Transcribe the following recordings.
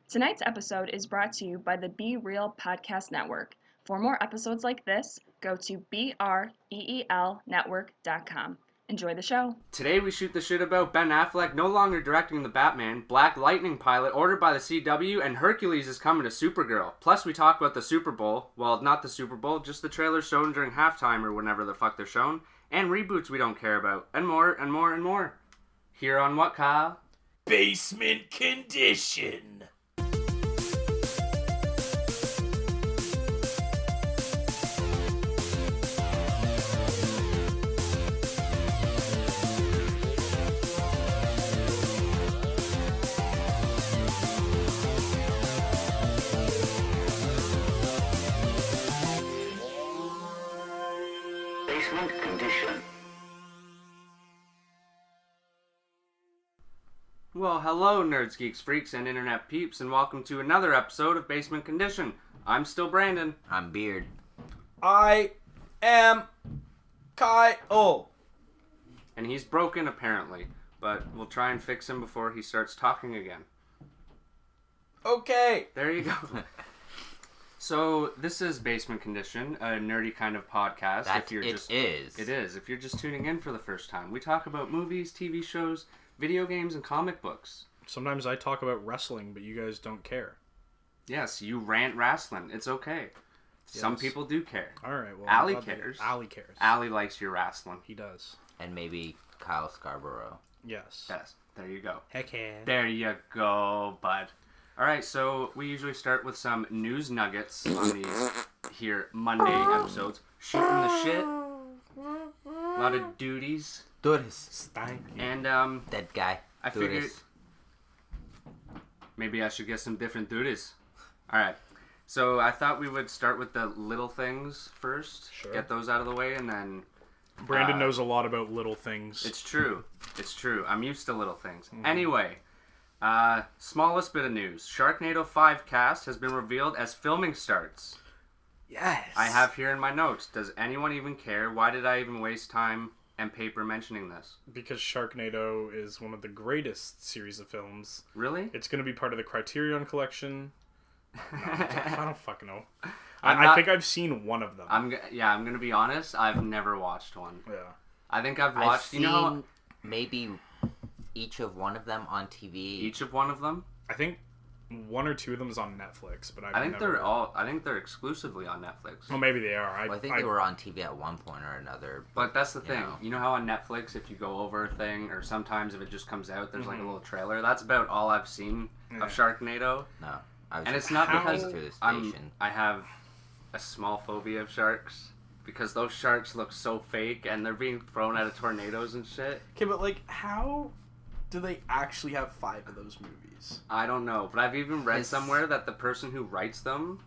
Tonight's episode is brought to you by the Be Real Podcast Network. For more episodes like this, go to BREELnetwork.com. Enjoy the show. Today we shoot the shit about Ben Affleck no longer directing the Batman, Black Lightning pilot ordered by the CW, and Hercules is coming to Supergirl. Plus we talk about the Super Bowl, well, not the Super Bowl, just the trailers shown during halftime or whenever the fuck they're shown, and reboots we don't care about, and more, and more, and more. Here on what, Kyle? Basement Condition. Condition. Well, hello, nerds, geeks, freaks, and internet peeps, and welcome to another episode of Basement Condition. I'm still Brandon. I'm Beard. I am Kyle. And he's broken, apparently, but we'll try and fix him before he starts talking again. Okay. There you go. So, this is Basement Condition, a nerdy kind of podcast. It is. It is. If you're just tuning in for the first time, we talk about movies, TV shows, video games, and comic books. Sometimes I talk about wrestling, but you guys don't care. Yes, you rant wrestling. It's okay. Some Yes. people do care. All right. Well, Allie cares. Allie cares. Allie likes your wrestling. He does. And maybe Kyle Scarborough. Yes. Yes, there you go. Heck yeah. There you go, bud. Alright, so we usually start with some news nuggets on these here Monday episodes. Shooting the shit. A lot of duties. Dudes. And, Dead guy. I figured maybe I should get some different duties. Alright, so I thought we would start with the little things first. Sure. Get those out of the way, and then... Brandon knows a lot about little things. It's true. It's true. I'm used to little things. Anyway... smallest bit of news. Sharknado 5 cast has been revealed as filming starts. Yes. I have here in my notes. Does anyone even care? Why did I even waste time and paper mentioning this? Because Sharknado is one of the greatest series of films. Really? It's going to be part of the Criterion Collection. No, I don't fucking know. I'm I not- think I've seen one of them. I'm gonna be honest. I've never watched one. Yeah. I think I've watched. I've seen you know, maybe each of one of them on TV. each of one of them. I think one or two of them is on Netflix, but I think they're all. I think they're exclusively on Netflix. Well, maybe they are. Well, I think they were on TV at one point or another. But that's the thing. know. You know how on Netflix, if you go over a thing, or sometimes if it just comes out, there's like a little trailer. That's about all I've seen of Sharknado. No. I was And just it's not walking because through the I station. have a small phobia of sharks. Because those sharks look so fake, and they're being thrown out of tornadoes and shit. Okay, but like, how do they actually have 5 of those movies? I don't know, but I've even read It's- somewhere that the person who writes them,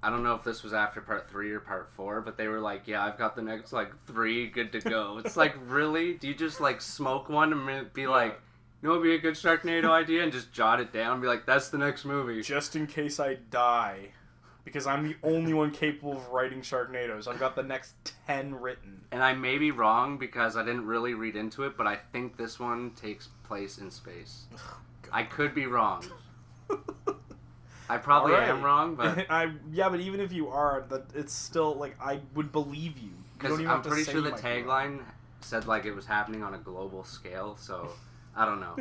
I don't know if this was after part 3 or part 4, but they were like, yeah, I've got the next, 3 good to go. It's like, really? Do you just, smoke one and be like, you know what would be a good Sharknado idea? And just jot it down and be like, that's the next movie. Just in case I die, because I'm the only one capable of writing Sharknadoes. I've got the next 10 written. And I may be wrong because I didn't really read into it, but I think this one takes place in space. I could be wrong. I probably Alright. am wrong, but... Yeah, but even if you are, it's still, I would believe you. You Because don't even I'm have to pretty say sure you the might be wrong. tagline said, it was happening on a global scale, so... I don't know.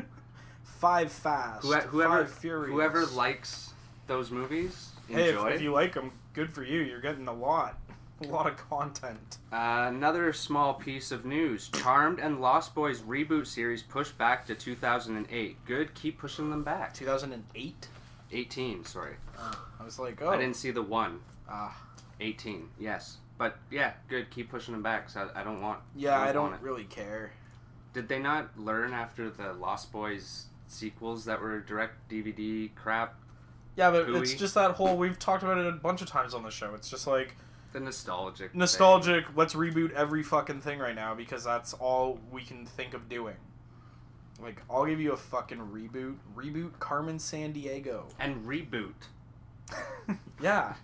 5 Fast, Whoever 5 Furious. whoever likes those movies, Hey, enjoy. if you like them, good for you. You're getting a lot of content. Another small piece of news. Charmed and Lost Boys reboot series pushed back to 2008. Good, keep pushing them back. 2008? 18, sorry. I was like, oh. I didn't see the one. Ah. 18, yes. But, yeah, good, keep pushing them back, so I don't want... Yeah, I want don't it. really care. Did they not learn after the Lost Boys sequels that were direct DVD crap? Yeah, but Hooey. it's just that whole, we've talked about it a bunch of times on the show. It's just like, The nostalgic thing. let's reboot every fucking thing right now because that's all we can think of doing. Like, I'll give you a fucking reboot. Reboot Carmen Sandiego. And reboot. Yeah.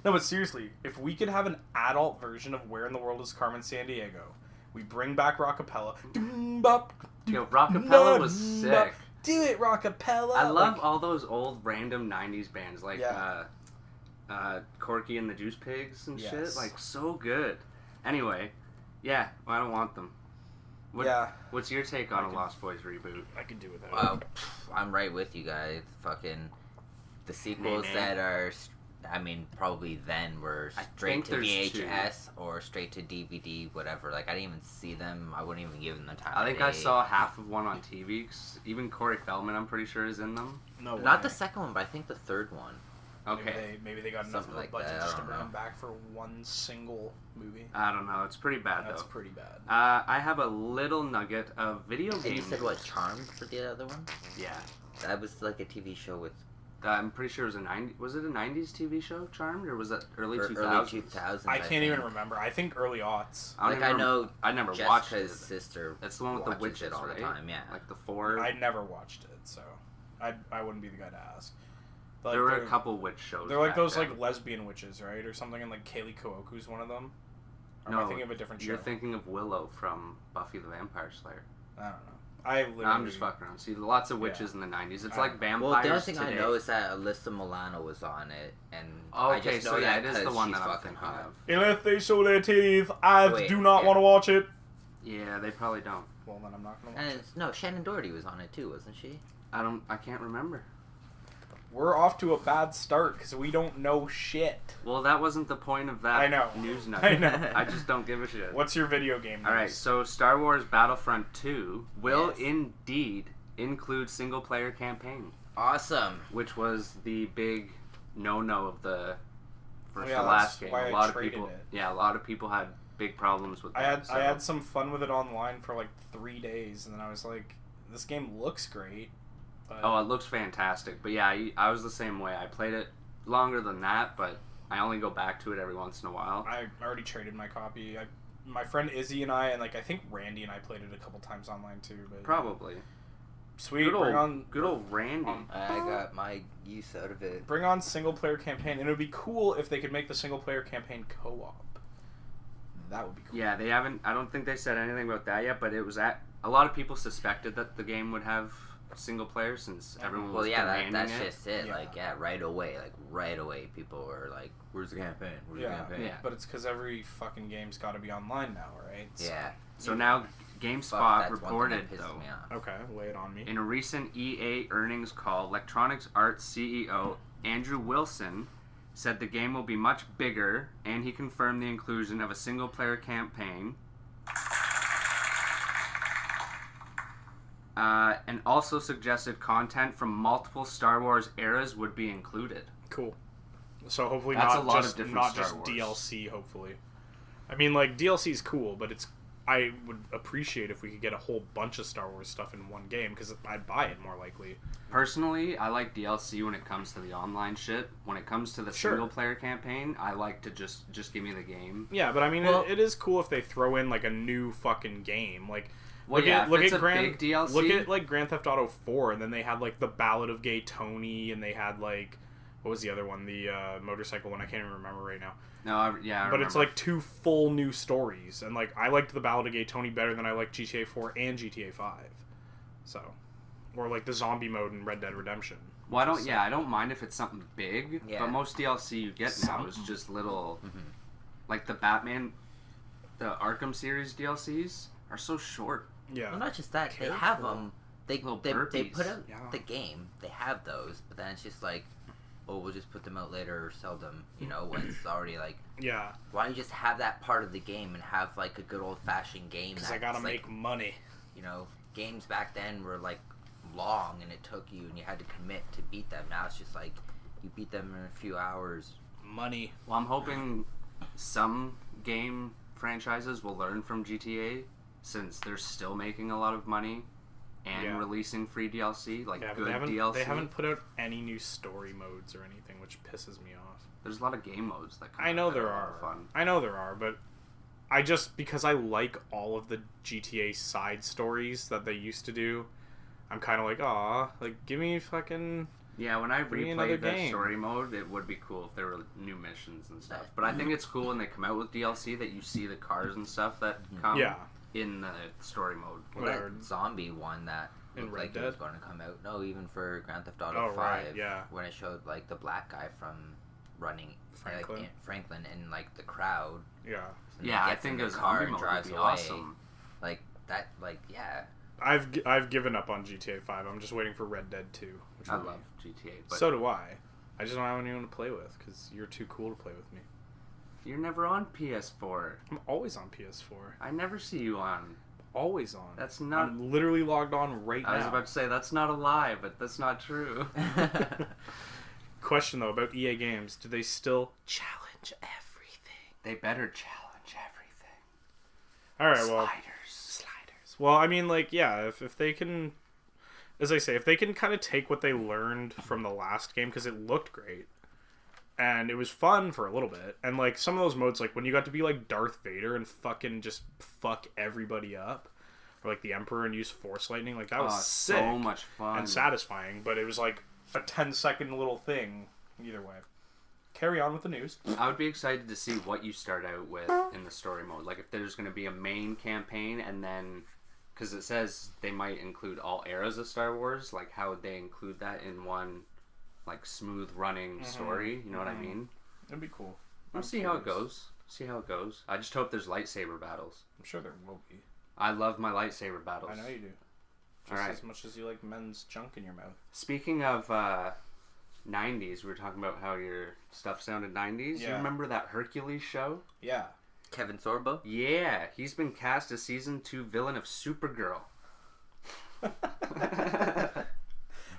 No, but seriously, if we could have an adult version of Where in the World is Carmen Sandiego, we bring back Rockapella. Yo, Rockapella was sick. Do it, Rockapella. I love Like, all those old random '90s bands like Yeah. Corky and the Juice Pigs and shit. Yes. Like so good. Anyway, yeah, I don't want them. What's your take on a Lost Boys reboot? I could do without Wow, it. I'm right with you guys. Fucking the sequels that are, I mean, probably then were straight to VHS or straight to DVD, whatever. Like I didn't even see them. I wouldn't even give them the time. I think I saw half of one on TV. 'Cause even Corey Feldman, I'm pretty sure, is in them. no way. Not the second one, but I think the third one. Okay. Maybe they got enough Something of a like budget that, I just to don't bring know. them back for one single movie. I don't know. It's pretty bad That's though. pretty bad. I have a little nugget of video games. And you said what, Charmed for the other one? Yeah. That was like a TV show with I'm pretty sure it was Was it a '90s TV show, Charmed, or was it early early 2000s? 2000s. I can't even think. remember. I think early aughts. I know I never watched it. Jessica's sister. That's the one with the watches witches, it all right? the time. Yeah. Like the four. I never watched it, so I wouldn't be the guy to ask. Like, there were they're- a couple witch shows. They're like back those then. like lesbian witches, right, or something, and like Kaylee Kuoku's one of them. Or am No, I thinking of a different show? You're thinking of Willow from Buffy the Vampire Slayer. I don't know. I literally. I'm just fucking around. See, lots of witches in the '90s. It's like vampires. Well, the only thing today. I know is that Alyssa Milano was on it, and Oh, I okay, just know so yeah, that it is the 'cause one she's that I'm fucking thinking hot. of. Unless they show their titties, I Wait, do not yeah. want to watch it. Yeah, they probably don't. Well, then I'm not gonna watch And it. no, Shannon Doherty was on it too, wasn't she? I can't remember. We're off to a bad start because we don't know shit. Well, that wasn't the point of that I know. news I nugget. know. I just don't give a shit. What's your video game? All right, news? so Star Wars Battlefront 2 will Yes. indeed include single-player campaign, Awesome. which was the big no-no of the Oh, the yeah, last that's game. why A I lot of traded people, it. a lot of people had big problems with that. I had some fun with it online for like 3 days, and then I was like, this game looks great. But Oh, it looks fantastic. But yeah, I was the same way. I played it longer than that, but I only go back to it every once in a while. I already traded my copy. My friend Izzy and I like I think Randy and I played it a couple times online too. But Probably. sweet. Good bring old, on good old Randy. I got my use out of it. Bring on single player campaign, and it would be cool if they could make the single player campaign co-op. That would be cool. Yeah, they haven't. I don't think they said anything about that yet. But it was a lot of people suspected that the game would have single player since everyone was Well, yeah, demanding that's it. just it. Yeah. Like, right away, people were like, "Where's the campaign? Where's the Yeah, campaign?" Yeah. but it's because every fucking game's got to be online now, right? Yeah. So now Fuck, GameSpot that's one thing reported that pisses though. me off. Okay, lay it on me. In a recent EA earnings call, Electronics Arts CEO Andrew Wilson said the game will be much bigger, and he confirmed the inclusion of a single-player campaign. And also suggested content from multiple Star Wars eras would be included. Cool. So hopefully That's not a lot of just different not Star just Wars. DLC. Hopefully, I mean like DLC's cool, but I would appreciate if we could get a whole bunch of Star Wars stuff in one game because I'd buy it more likely. Personally, I like DLC when it comes to the online shit. When it comes to the Sure. single-player campaign, I like to just give me the game. Yeah, but I mean Well- it is cool if they throw in like a new fucking game. Like Well, yeah, if it's a Grand big DLC. Look at like Grand Theft Auto 4, and then they had like the Ballad of Gay Tony, and they had like what was the other one? The motorcycle one. I can't even remember right now. No, I But it's remember. like two full new stories, and like I liked the Ballad of Gay Tony better than I liked GTA 4 and GTA 5. So, or like the zombie mode in Red Dead Redemption. Well, I don't mind if it's something big, Yeah. but most DLC you get now is just little, like the Batman, the Arkham series DLCs are so short. Yeah. Well, not just that, they Careful. have them. They Little put burpees. out Yeah. the game. They have those, but then it's just like, oh, we'll just put them out later or sell them. You know, when it's already like, Yeah, why don't you just have that part of the game and have like a good old fashioned game? because I gotta that's, make like, money. you know, games back then were like long and it took you and you had to commit to beat them. Now it's just like you beat them in a few hours. Money. Well, I'm hoping some game franchises will learn from GTA, since they're still making a lot of money and Yeah. releasing free DLC, like Yeah, but good they haven't, DLC. They haven't put out any new story modes or anything, which pisses me off. There's a lot of game modes that come I out know that there a lot are. of fun. I know there are, but I just because I like all of the GTA side stories that they used to do, I'm kind of like, aw, like give me fucking. Yeah, when I Give me another replayed the game. story mode, it would be cool if there were new missions and stuff. But I think it's cool when they come out with DLC that you see the cars and stuff that come. Yeah. in the story mode. Well, that zombie one that In looked Red like Dead? it was going to come out. No, even for Grand Theft Auto Oh, 5. right, yeah. When it showed, like, the black guy from running... Franklin. Like, Franklin in, like, the crowd. Yeah. And Yeah, he I gets in think the a car zombie and mode drives would be away. awesome. Like, that, like, yeah. I've given up on GTA 5. I'm just waiting for Red Dead 2. Which I will be- love GTA, but So do I. I just don't have anyone to play with because you're too cool to play with me. you're never on PS4. I'm always on PS4. I never see you on. Always on. That's not. I'm literally logged on right I was now. about to say that's not a lie, but that's not true. Question though about EA Games: do they still challenge everything? They better challenge everything. All right, well, Sliders. well, I mean, like, yeah, if they can, as I say, if they can kind of take what they learned from the last game because it looked great and it was fun for a little bit, and like some of those modes, like when you got to be like Darth Vader and fucking just fuck everybody up, or like the Emperor and use Force Lightning, like that was sick So much fun. and satisfying. But it was like a 10-second little thing. Either way, carry on with the news. I would be excited to see what you start out with in the story mode. Like if there's going to be a main campaign and then, because it says they might include all eras of Star Wars, like how would they include that in one like smooth running story? You know what I mean? It'd be cool. We'll see how it goes. See how it goes. I just hope there's lightsaber battles. I'm sure there will be. I love my lightsaber battles. I know you do. Just Alright. as much as you like men's junk in your mouth. Speaking of 90s, we were talking about how your stuff sounded 90s. You Yeah. remember that Hercules show? Yeah. Kevin Sorbo? Yeah, he's been cast as season 2 villain of Supergirl.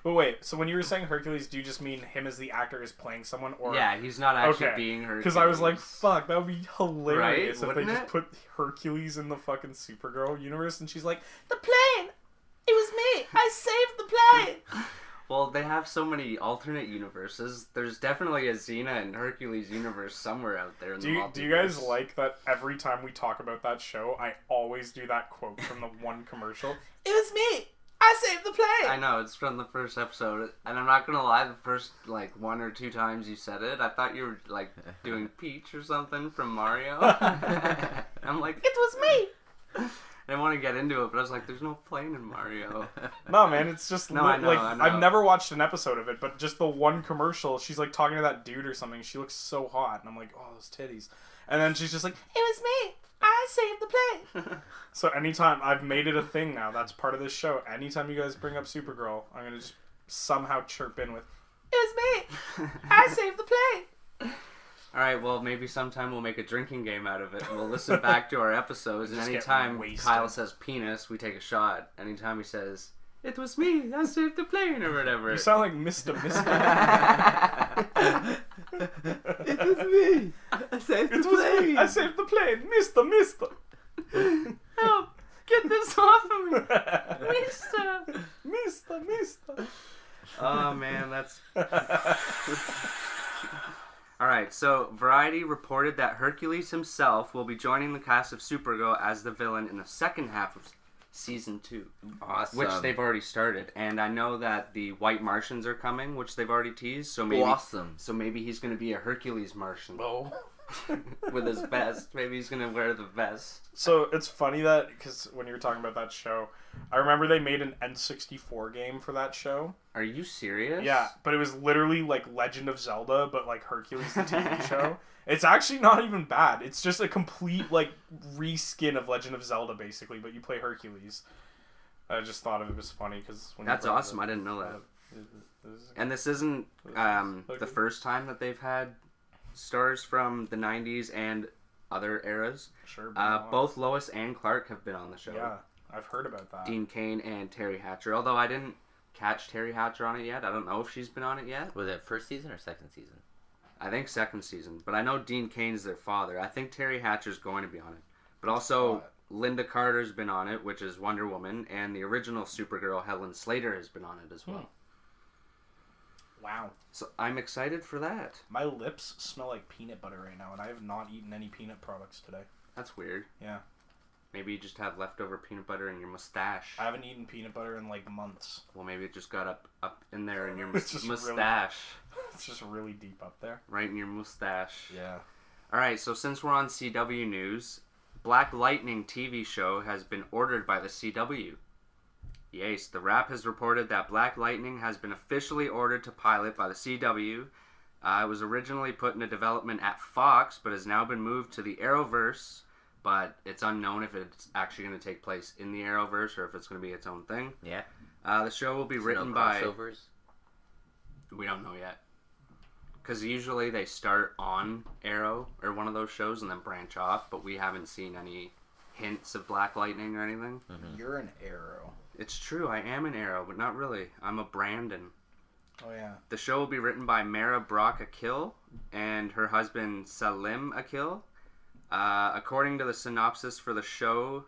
But wait, so when you were saying Hercules, do you just mean him as the actor is playing someone, or Yeah, he's not actually Okay, being Hercules. Because I was like, fuck, that would be hilarious Right? if they Wouldn't just it? put Hercules in the fucking Supergirl universe, and she's like, the plane, it was me, I saved the plane. Well, they have so many alternate universes. There's definitely a Xena and Hercules universe somewhere out there in the multiverse. Do you guys like that every time we talk about that show, I always do that quote from the one commercial? It was me, I saved the plane. I know, it's from the first episode, and I'm not gonna lie, the first, like, 1 or 2 times you said it, I thought you were, like, doing Peach or something from Mario. I'm like, It was me. I didn't want to get into it, but I was like, there's no plane in Mario. No, man, it's just No, I know, like I know. I've never watched an episode of it, but just the one commercial, she's like talking to that dude or something. She looks so hot, and I'm like, oh, those titties. And then she's just like, it was me. I saved the plane. So anytime I've made it a thing now, that's part of this show. Anytime you guys bring up Supergirl, I'm gonna just somehow chirp in with, it was me. I saved the plane. Alright, well, maybe sometime we'll make a drinking game out of it, and we'll listen back to our episodes, and Just get anytime wasted. Kyle says penis, we take a shot. Anytime he says, it was me, I saved the plane, or whatever. You sound like Mr. It was me! I saved the It was me. I saved the plane, Mister. Help! Get this off of me! Mister. Oh, man, that's... Alright, so Variety reported that Hercules himself will be joining the cast of Supergirl as the villain in the second half of Season 2. Awesome. Which they've already started. And I know that the White Martians are coming, which they've already teased, so maybe... Awesome. So maybe he's going to be a Hercules Martian. Oh. With his vest. Maybe he's going to wear the vest. So it's funny that, because when you were talking about that show, I remember they made an N64 game for that show. Are you serious? Yeah, but it was literally like Legend of Zelda, but like Hercules the TV show. It's actually not even bad. It's just a complete like reskin of Legend of Zelda, basically, but you play Hercules. I just thought it was funny because That's awesome. I didn't know that. And this isn't the first time that they've had stars from the 90s and other eras. Sure. Both Lois and Clark have been on the show. Yeah, I've heard about that. Dean Cain and Terry Hatcher. Although I didn't catch Terry Hatcher on it yet. I don't know if she's been on it yet. Was it first season or second season? I think second season. But I know Dean Cain's their father. I think Terry Hatcher's going to be on it. But also Linda Carter's been on it, which is Wonder Woman. And the original Supergirl, Helen Slater, has been on it as well. Wow. So I'm excited for that. My lips smell like peanut butter right now, and I have not eaten any peanut products today. That's weird. Yeah. Maybe you just have leftover peanut butter in your mustache. I haven't eaten peanut butter in like months. Well, maybe it just got up in there in your It's just mustache. It's just really deep up there. Right in your mustache. Yeah. Alright, so since we're on CW news, Black Lightning TV show has been ordered by the CW. Yes, the Wrap has reported that Black Lightning has been officially ordered to pilot by the CW. It was originally put into development at Fox, but has now been moved to the Arrowverse. But it's unknown if it's actually going to take place in the Arrowverse or if it's going to be its own thing. Yeah. The show will be written no by... crossovers? We don't know yet. Because usually they start on Arrow or one of those shows and then branch off, but we haven't seen any hints of Black Lightning or anything. Mm-hmm. You're an Arrow. It's true, I am an Arrow, but not really. I'm a Brandon. Oh, yeah. The show will be written by Mara Brock Akil and her husband Salim Akil. According to the synopsis for the show,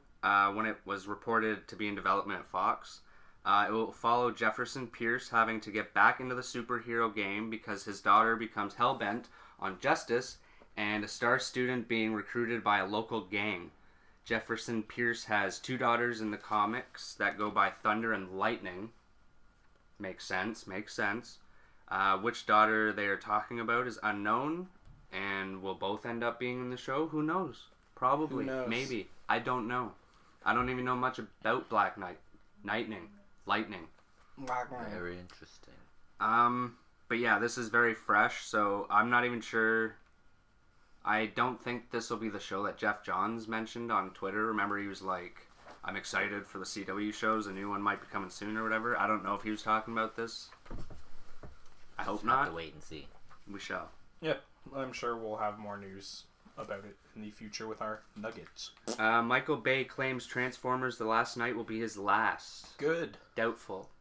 when it was reported to be in development at Fox, it will follow Jefferson Pierce having to get back into the superhero game because his daughter becomes hellbent on justice and a star student being recruited by a local gang. Jefferson Pierce has 2 daughters in the comics that go by Thunder and Lightning. Makes sense. Which daughter they are talking about is unknown, and will both end up being in the show? Who knows? Probably. Who knows? Maybe. I don't know. I don't even know much about Black Lightning. Very interesting. But yeah, this is very fresh, so I'm not even sure. I don't think this will be the show that Jeff Johns mentioned on Twitter. Remember, he was like, I'm excited for the CW shows. A new one might be coming soon or whatever. I don't know if he was talking about this. I hope We'll have not. to wait and see. We shall. Yep. I'm sure we'll have more news about it in the future with our nuggets. Michael Bay claims Transformers: The Last Night will be his last. Good. Doubtful.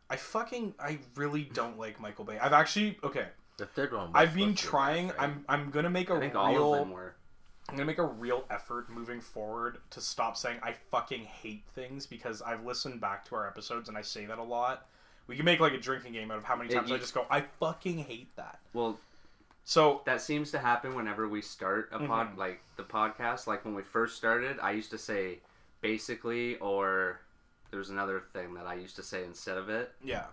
I really don't like Michael Bay. I've actually, okay. The third one. I've been trying. I'm gonna make a I think real. all of them were. I'm gonna make a real effort moving forward to stop saying I fucking hate things, because I've listened back to our episodes and I say that a lot. We can make like a drinking game out of how many times I just go, I fucking hate that. Well, so that seems to happen whenever we start a like the podcast. Like when we first started, I used to say basically, or there's another thing that I used to say instead of it. Yeah.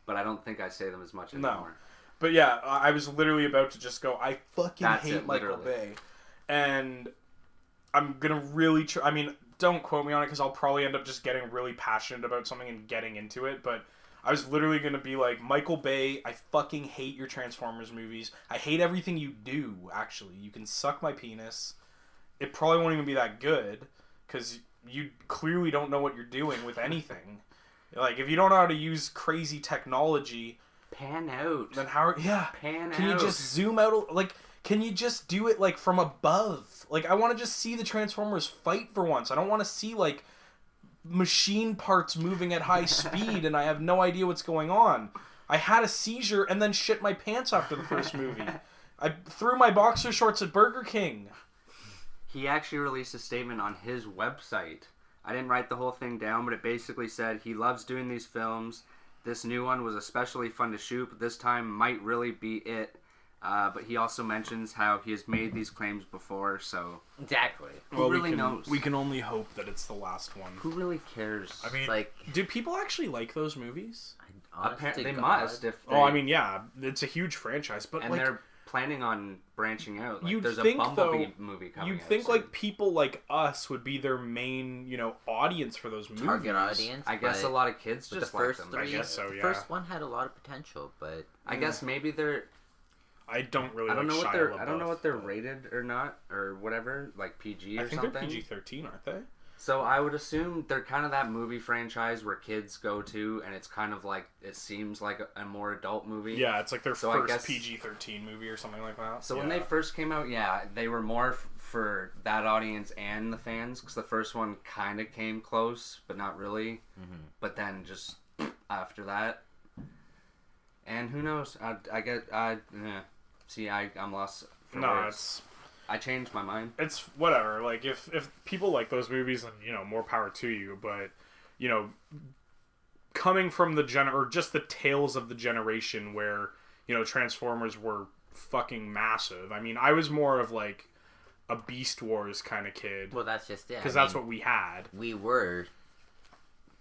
But I don't think I say them as much anymore. But yeah, I was literally about to just go, I fucking That's hate it, Michael literally. Bay. And I'm gonna really I mean, don't quote me on it, because I'll probably end up just getting really passionate about something and getting into it, but I was literally gonna be like, Michael Bay, I fucking hate your Transformers movies. I hate everything you do, actually. You can suck my penis. It probably won't even be that good, because you clearly don't know what you're doing with anything. Like, if you don't know how to use crazy technology... Pan out. Then how... Yeah. Pan Can out. you just zoom out... Like, can you just do it, like, from above? Like, I want to just see the Transformers fight for once. I don't want to see, like, machine parts moving at high speed and I have no idea what's going on. I had a seizure and then shit my pants after the first movie. I threw my boxer shorts at Burger King. He actually released a statement on his website. I didn't write the whole thing down, but it basically said he loves doing these films. This new one was especially fun to shoot, but this time might really be it. But he also mentions how he has made these claims before, so... Exactly. Who really knows? We can only hope that it's the last one. Who really cares? I mean, like, do people actually like those movies? Apparently they must. If they, I mean, yeah, it's a huge franchise, but and like, they're planning on branching out. Like, you'd there's think, a Bumblebee though, movie coming you'd out think soon. like people like us would be their main, audience for those movies. target audience. I guess a lot of kids but just the like first them. three, I guess so, the yeah. first one had a lot of potential, but I guess maybe they're... I don't really. I don't like know what Shia they're. LaBeouf, I don't know what they're but rated or not or whatever, like PG or I think something. they're PG-13, aren't they? So I would assume they're kind of that movie franchise where kids go to, and it's kind of like it seems like a more adult movie. Yeah, it's like their So I first guess- PG-13 movie or something like that. So when they first came out, yeah, they were more for that audience and the fans, because the first one kind of came close, but not really. Mm-hmm. But then just after that, and who knows? I'm lost. For no, words. I changed my mind. it's whatever. Like if people like those movies, then more power to you. But coming from the or just the tales of the generation where Transformers were fucking massive. I mean, I was more of like a Beast Wars kind of kid. well, that's just it. Because that's what we had. we were.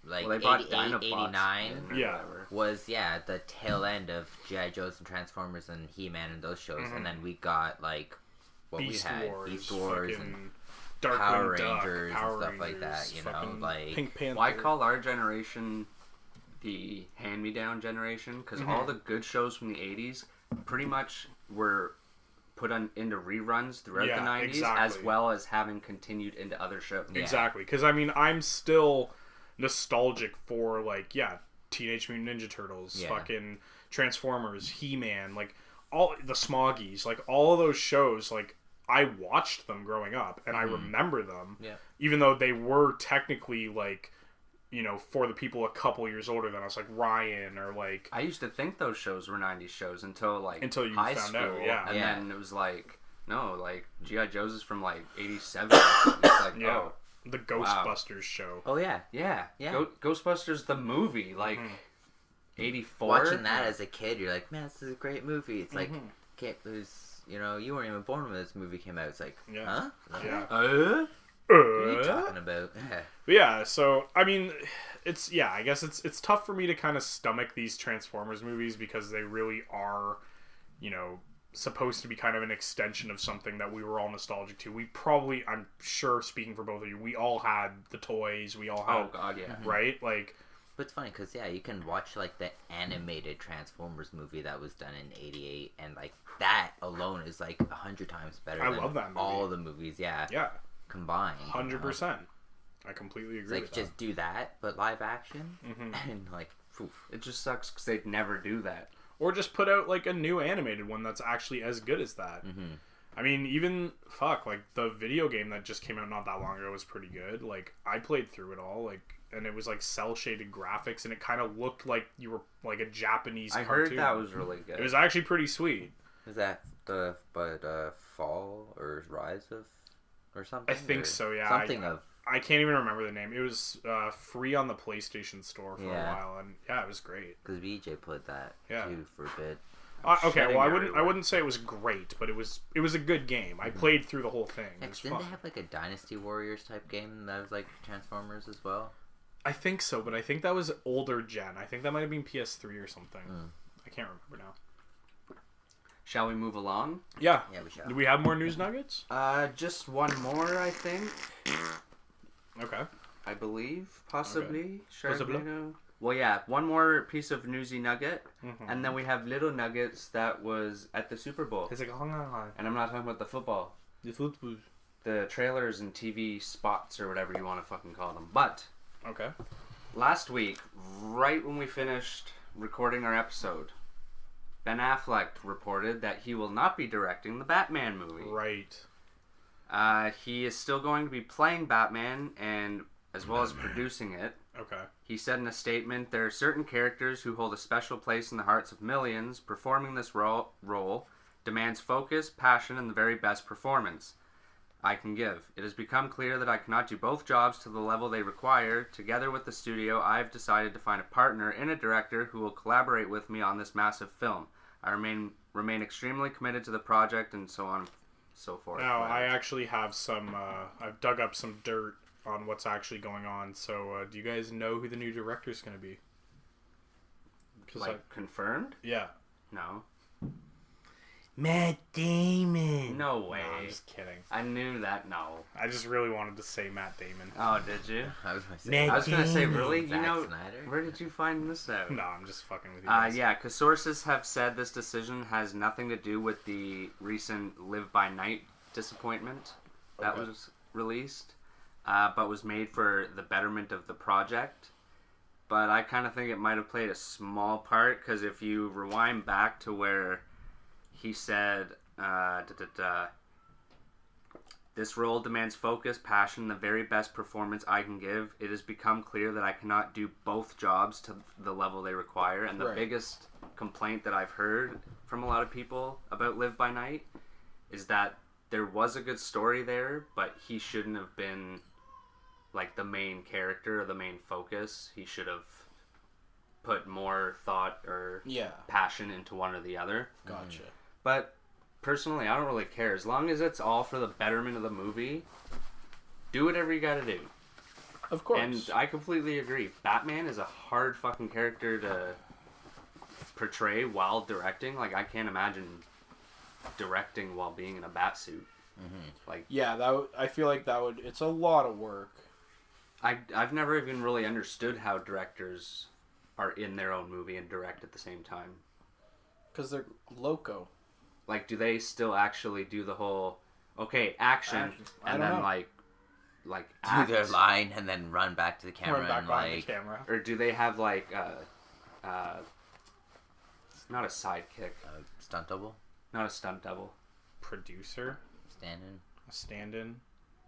Like Well, they bought 88, Dinobots 89 in or Yeah. whatever. was the tail end of G.I. Joes and Transformers and He-Man and those shows, and then we got like what Beast we had Wars, Beast Wars fucking Power Darkwing Duck, Rangers Power and stuff like Rangers, that, you know, fucking like Pink Panther. Why call our generation the hand-me-down generation? Because all the good shows from the 80s pretty much were put into reruns throughout the 90s, exactly. as well as having continued into other shows. Yeah. Exactly, because I mean, I'm still nostalgic for like, Teenage Mutant Ninja Turtles, fucking Transformers, He-Man, like all the Smoggies, like all of those shows. Like I watched them growing up, and I remember them, even though they were technically like, you know, for the people a couple years older than us, like Ryan or like. I used to think those shows were 90s shows until you found high school, out, and then it was like, no, like G.I. Joe's is from like 87 or something. It's like, oh, the Ghostbusters show. Oh yeah. Ghostbusters the movie, like 84. Watching that as a kid, you're like, man, this is a great movie. It's like, it was, you know, you weren't even born when this movie came out. It's like, huh? Uh? What are you talking about? Yeah, so I mean, I guess it's tough for me to kind of stomach these Transformers movies because they really are, you know, supposed to be kind of an extension of something that we were all nostalgic to. We probably, I'm sure, speaking for both of you, we all had the toys. We all had, oh god, yeah, right, like. But it's funny because you can watch like the animated Transformers movie that was done in '88, and like that alone is like 100 times better. I than love that movie. all the movies, combined. 100%. I completely agree. It's like with just do that, but live action, and like, poof. It just sucks because they'd never do that. Or just put out like a new animated one that's actually as good as that. I mean, even like the video game that just came out not that long ago was pretty good. Like I played through it all, like, and it was like cell shaded graphics, and it kind of looked like you were like a Japanese cartoon. Heard that was really good. It was actually pretty sweet. Is that the fall or rise of or something? I think so. Yeah. I can't even remember the name. It was free on the PlayStation Store for a while, and it was great. Because VJ played that too for a bit. Okay, well, I wouldn't say it was great, but it was a good game. I played through the whole thing. It was didn't fun. they have like a Dynasty Warriors type game that was like Transformers as well? I think so, but I think that was older gen. I think that might have been PS3 or something. I can't remember now. Shall we move along? Yeah. Yeah, we shall. Do we have more news nuggets? Just one more, I think. Okay. I believe, possibly. Okay. Possibly. Well, yeah, one more piece of newsy nugget, and then we have little nuggets that was at the Super Bowl. It's like, and I'm not talking about the football. The football. The trailers and TV spots or whatever you want to fucking call them. But okay, last week, right when we finished recording our episode, Ben Affleck reported that he will not be directing the Batman movie. Right. He is still going to be playing Batman and as well as producing it. Okay. He said in a statement, there are certain characters who hold a special place in the hearts of millions. Performing this role demands focus, passion, and the very best performance I can give. It has become clear that I cannot do both jobs to the level they require. Together with the studio, I have decided to find a partner in a director who will collaborate with me on this massive film. I remain extremely committed to the project, and so on and so forth. Now, I actually have some, I've dug up some dirt on what's actually going on. So, do you guys know who the new director is going to be? Confirmed? Yeah. No. Matt Damon. No way. No, I'm just kidding. I knew that. No. I just really wanted to say Matt Damon. Oh, did you? I was gonna say, really? Zack You know, Snyder? where did you find this out? No, I'm just fucking with you guys. Yeah, because sources have said this decision has nothing to do with the recent Live by Night disappointment that was released, but was made for the betterment of the project. But I kind of think it might have played a small part, because if you rewind back to where he said, this role demands focus, passion, the very best performance I can give. It has become clear that I cannot do both jobs to the level they require. And the biggest complaint that I've heard from a lot of people about Live by Night is that there was a good story there, but he shouldn't have been like the main character or the main focus. He should have put more thought or passion into one or the other. Gotcha. But personally, I don't really care. As long as it's all for the betterment of the movie, do whatever you gotta do. Of course. And I completely agree. Batman is a hard fucking character to portray while directing. Like, I can't imagine directing while being in a bat suit. Like, yeah, I feel like that would. It's a lot of work. I've never even really understood how directors are in their own movie and direct at the same time. Because they're loco. Like, do they still actually do the whole action and then know. like Do act? their line and then run back to the camera Run back and behind like the camera. Or do they have like not a sidekick, stunt double, not a stunt double? Producer, stand-in. a stand-in.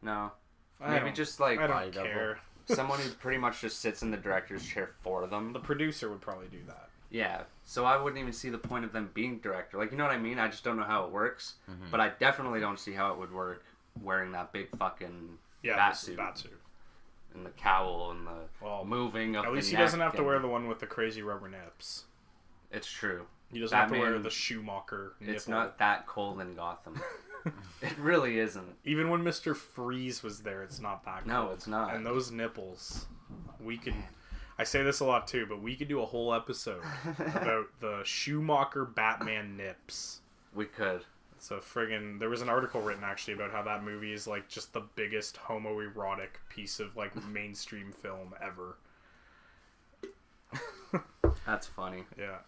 No, I maybe don't- just like I body don't double. care. someone who pretty much just sits in the director's chair for them. The producer would probably do that. Yeah, so I wouldn't even see the point of them being director. Like, you know what I mean? I just don't know how it works. But I definitely don't see how it would work wearing that big fucking bat suit and the cowl and the moving of the At least he neck doesn't have to and- wear the one with the crazy rubber nips. It's true. He doesn't have to wear Batman- the Schumacher nipple. It's not that cold in Gotham. It really isn't. Even when Mr. Freeze was there, it's not that cold. No, it's not. And those nipples, we can... I say this a lot too, but we could do a whole episode about the Schumacher Batman nips. We could. It's a friggin'... There was an article written actually about how that movie is like just the biggest homoerotic piece of like mainstream film ever. That's funny. Yeah.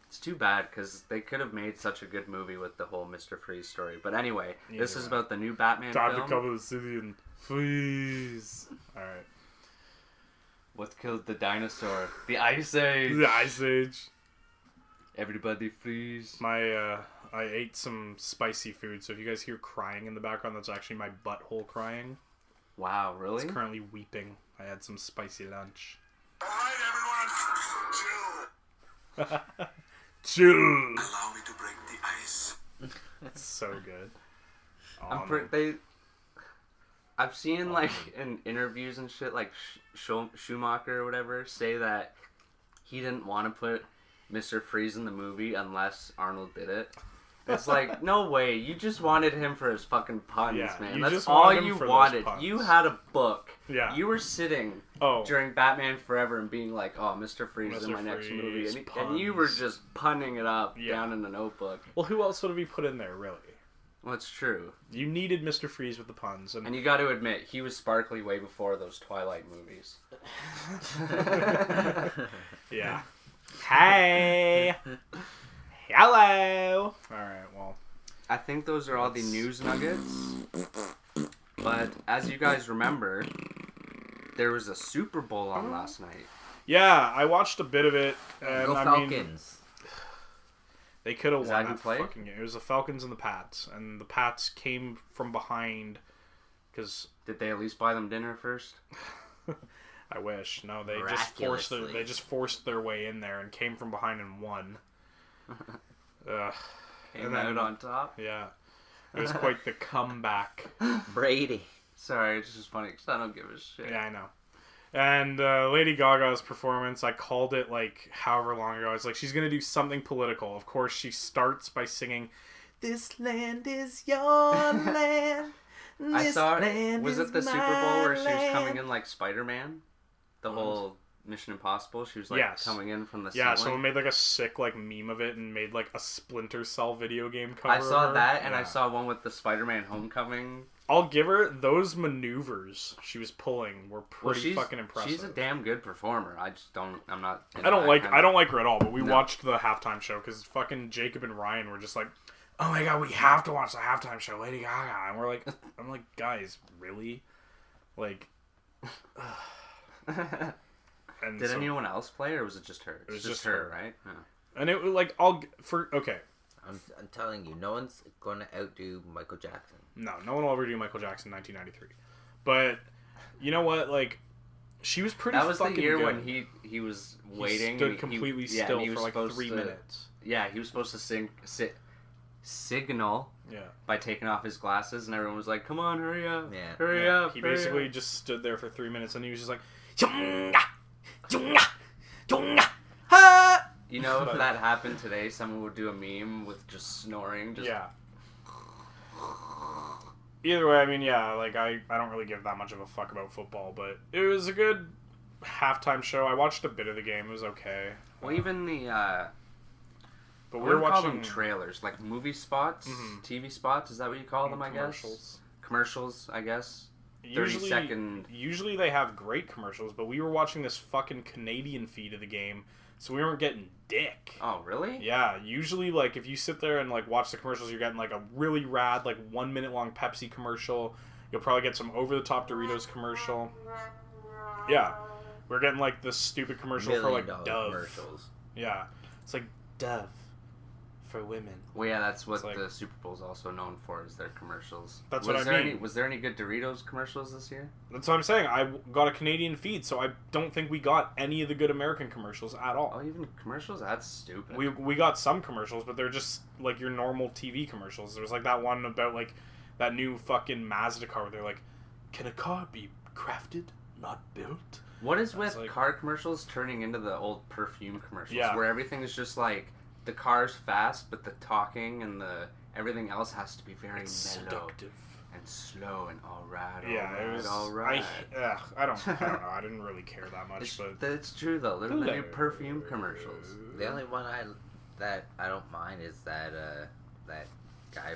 It's too bad because they could have made such a good movie with the whole Mr. Freeze story. But anyway, this is about the new Batman Time film. to cover the city and freeze. Alright. What killed the dinosaur? The Ice Age. The Ice Age. Everybody freeze. I ate some spicy food, so if you guys hear crying in the background, that's actually my butthole crying. Wow, really? It's currently weeping. I had some spicy lunch. Alright, everyone, chill. Chill! Allow me to break the ice. It's so good. I've seen like in interviews and shit, like Schumacher or whatever, say that he didn't want to put Mr. Freeze in the movie unless Arnold did it. It's like, no way. You just wanted him for his fucking puns, Yeah, man. you That's just all wanted him you for those wanted. puns. You had a book. Yeah. You were sitting during Batman Forever and being like, oh, Mr. Freeze is in Mr. my next Freeze, movie. And you were puns. just punning it up Yeah. down in the notebook. Well, who else would have he put in there, really? Well, it's true. You needed Mr. Freeze with the puns. And And you got to admit, he was sparkly way before those Twilight movies. yeah. Hey! Hello! Alright, well. I think those are all the news nuggets. But as you guys remember, there was a Super Bowl on last night. Yeah, I watched a bit of it. And Go I Falcons. mean, they could have Is won that who that played? fucking game. It was the Falcons and the Pats. And the Pats came from behind because Did they at least buy them dinner first? I wish. No, they Miraculously. just forced their way in there and came from behind and won. Ugh. Came And then- out on top? Yeah. It was quite the comeback. Brady. Sorry, it's just funny because I don't give a shit. Yeah, I know. And Lady Gaga's performance, I called it like however long ago. I was like, she's going to do something political. Of course, she starts by singing, "This land is your land. I saw land was is it the Super my Bowl where she was land." coming in like Spider-Man? The whole Mission Impossible? She was like Yes. coming in from the Yeah, ceiling? someone made like a sick like meme of it and made like a Splinter Cell video game cover. I saw of her. that, and I Yeah. saw one with the Spider-Man Homecoming. I'll give her those maneuvers she was pulling were pretty fucking impressive. She's a damn good performer. I just don't. I'm not. I don't like her at all. But we No. watched the halftime show because fucking Jacob and Ryan were just like, "Oh my god, we have to watch the halftime show, Lady Gaga." And we're like, "I'm like, guys, really?" Like, and Did so- anyone else play, or was it just her? It was It's just her. right? Yeah. And it was like, okay. I'm telling you, no one's going to outdo Michael Jackson. No one will ever do Michael Jackson 1993. But you know what? Like, she was pretty. That was the fucking year good. when he was waiting. He stood and completely yeah, still and he for was like supposed 3 to- minutes. Yeah, he was supposed to signal Yeah. by taking off his glasses, and everyone was like, "Come on, hurry up! Yeah. Hurry Yeah, up!" he hurry basically up." just stood there for 3 minutes and he was just like, "Yunga, yunga, yunga, ha!" You know, if But- that happened today, someone would do a meme with just snoring. Just Yeah. Either way, I mean, yeah, like, I don't really give that much of a fuck about football, but it was a good halftime show. I watched a bit of the game. It was okay. Well, even But I we're wouldn't call watching them trailers, like movie spots, TV spots. Is that what you call them? I guess commercials. I guess 30-second. Usually they have great commercials, but we were watching this fucking Canadian feed of the game, so we weren't getting dick. Oh, really? Yeah, usually, like, if you sit there and, like, watch the commercials, you're getting, like, a really rad, like, 1 minute long Pepsi commercial. You'll probably get some over-the-top Doritos commercial. Yeah. We're getting, like, this stupid commercial for, like, Dove. Commercials. Yeah. It's like, Dove. For women. Well, yeah, that's what like, the Super Bowl's also known for, is their commercials. That's what I mean. Was there any good Doritos commercials this year? That's what I'm saying. I got a Canadian feed, so I don't think we got any of the good American commercials at all. Oh, even commercials? That's stupid. We got some commercials, but they're just, like, your normal TV commercials. There was, like, that one about, like, that new fucking Mazda car where they're like, can a car be crafted, not built? What is with like, car commercials turning into the old perfume commercials? Yeah. Where everything is just, like, the car's fast, but the talking and everything else has to be very mellow. Seductive. And slow and alright, It was alright. I don't know. I didn't really care that much, but It's true, though. They're the new perfume commercials. The only one that I don't mind is that the guy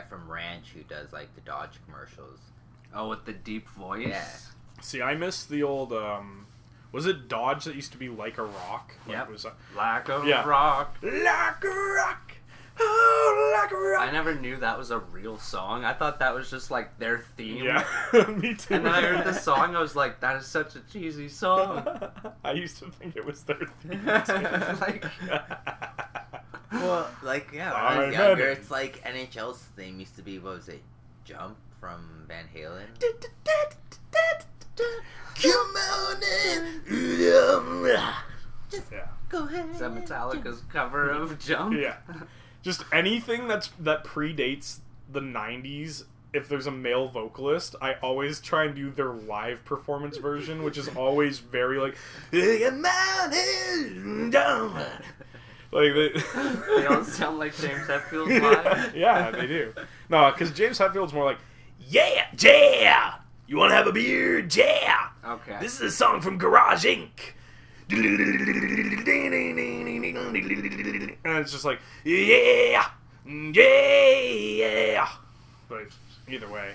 from Ranch who does, like, the Dodge commercials. Oh, with the deep voice? Yeah. See, I miss the old, was it Dodge that used to be Like a Rock? Like, Yep. was that... Like a Yeah. rock. Like a rock! Oh, like a rock! I never knew that was a real song. I thought that was just, like, their theme. Yeah, me too. And then I heard the song, I was like, that is such a cheesy song. I used to think it was their theme. Like... Well, like, yeah, when I was younger, it's like NHL's theme used to be, what was it, Jump from Van Halen? Come on in! Just go ahead. Is that Metallica's cover of Jump? Yeah. Just anything that predates the 90s, if there's a male vocalist, I always try and do their live performance version, which is always very like, like They all sound like James Hetfield's live. Yeah, they do. No, because James Hetfield's more like, yeah! You want to have a beer? Yeah! Okay. This is a song from Garage Inc. And it's just like, yeah! But either way,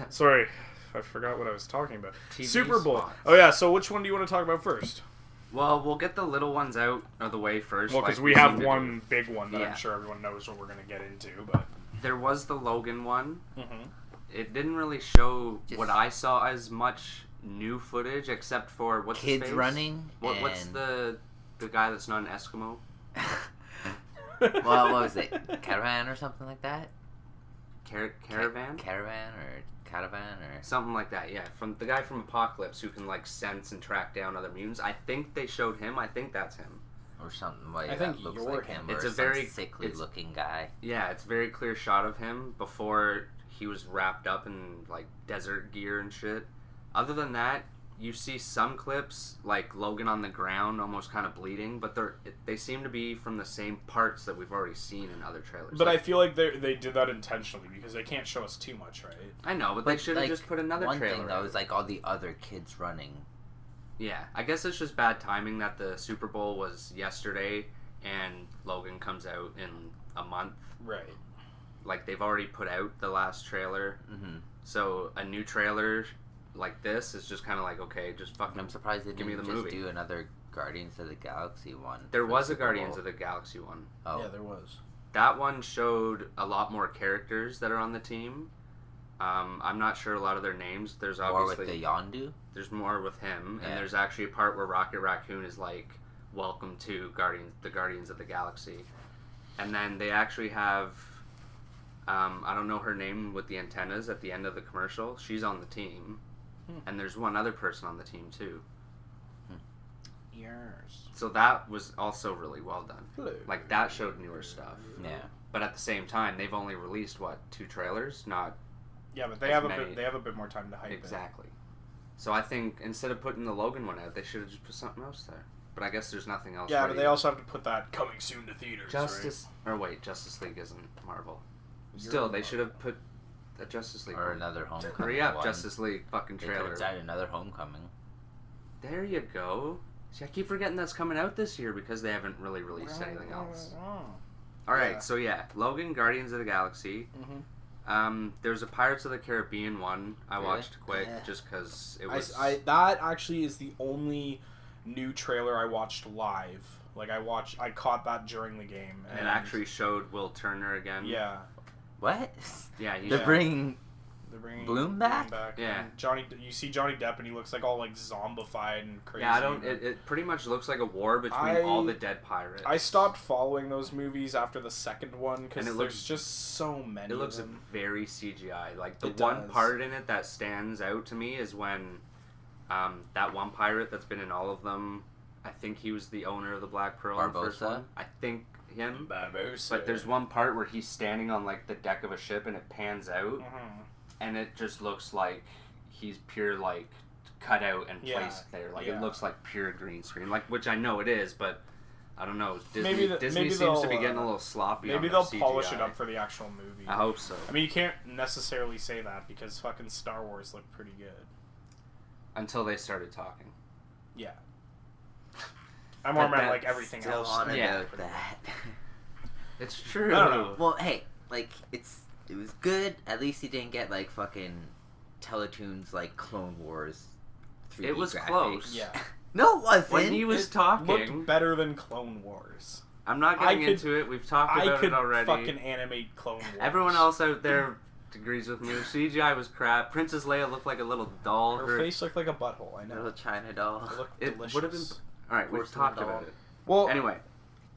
sorry, I forgot what I was talking about. TV Super Bowl. spots. Oh yeah, so which one do you want to talk about first? Well, we'll get the little ones out of the way first. Well, because like we seem have to one do. big one that Yeah. I'm sure everyone knows what we're going to get into, but... There was the Logan one. Mm-hmm. It didn't really show what I saw as much new footage, except for what's his Kids face? running. What's the guy that's not an Eskimo? Well, what was it? Caravan or something like that? Caravan? Caravan or Caravan or... Something like that, yeah. From the guy from Apocalypse who can like sense and track down other mutants. I think they showed him. I think that's him. Or something like I think that looks you're like him. It's or a very sickly looking guy. Yeah, it's a very clear shot of him before he was wrapped up in like desert gear and shit. Other than that, you see some clips like Logan on the ground, almost kind of bleeding, but they seem to be from the same parts that we've already seen in other trailers. But I feel like they did that intentionally because they can't show us too much, right? I know, but they should have just put another one trailer. One thing though out. is like all the other kids running. Yeah, I guess it's just bad timing that the Super Bowl was yesterday and Logan comes out in a month. Right. Like they've already put out the last trailer, so a new trailer like this is just kind of like, okay, just fucking. I'm surprised they give me didn't the just movie. do another Guardians of the Galaxy one. There was a Guardians of the Galaxy one. Oh, Yeah, there was. That one showed a lot more characters that are on the team. I'm not sure a lot of their names. There's more obviously with the Yondu. there's more with him, Yeah. and there's actually a part where Rocket Raccoon is like, "Welcome to the Guardians of the Galaxy," and then they actually have, I don't know her name with the antennas at the end of the commercial. She's on the team, and there's one other person on the team too. Yours. So that was also really well done. Hello. Like that showed newer stuff. Yeah. But at the same time, they've only released 2 trailers, not Yeah, but they As have many. they have a bit more time to hype exactly. So I think instead of putting the Logan one out, they should have just put something else there. But I guess there's nothing else. it. Yeah, ready but they yet. also have to put that coming soon to theaters. Justice Justice League isn't Marvel. Still, they should have put a Justice League Or one. another Homecoming Hurry up, one. Justice League fucking They could trailer. have done another Homecoming. There you go. See, I keep forgetting that's coming out this year because they haven't really released anything else. Oh. Alright, Yeah. so yeah, Logan, Guardians of the Galaxy. There's a Pirates of the Caribbean one I Really? watched quick Yeah. just because it was... That actually is the only new trailer I watched live. Like, I caught that during the game. And it actually showed Will Turner again. Yeah. What? Yeah, he's... They're bringing They're bringing Bloom back? Yeah. And you see Johnny Depp and he looks like all like zombified and crazy. Yeah, I don't... It pretty much looks like a war between all the dead pirates. I stopped following those movies after the second one because And it there's looks- just so many. It looks of them. very CGI. Like, the It one does. part in it that stands out to me is when that one pirate that's been in all of them, I think he was the owner of the Black Pearl in the first Barbossa? one. I think him. Barbossa. But there's one part where he's standing on, like, the deck of a ship and it pans out, Mhm. and it just looks like he's pure, like, cut out and Yeah. placed there. Like, Yeah. it looks like pure green screen. Like, which I know it is, but... I don't know. Maybe Disney seems to be they'll, getting a little sloppy on Maybe their they'll polish it CGI. up for the actual movie. I hope so. I mean, you can't necessarily say that because fucking Star Wars looked pretty good. Until they started talking. Yeah. I more But meant that like everything Still else. on Yeah. about that. It's true. I don't know. Well, hey, like it was good. At least he didn't get like fucking Teletoons like Clone Wars 3D It was graphics. close. Yeah. No, it wasn't. When he was It talking, looked better than Clone Wars. I'm not I getting could- into it. We've talked I about could it already. fucking animate Clone Wars. Everyone else out there agrees with me. CGI was crap. Princess Leia looked like a little doll. Her face looked like a butthole. I know. Little China doll. It looked It delicious. would have been. All right, we've Porcelain talked doll. about it. Well, Anyway,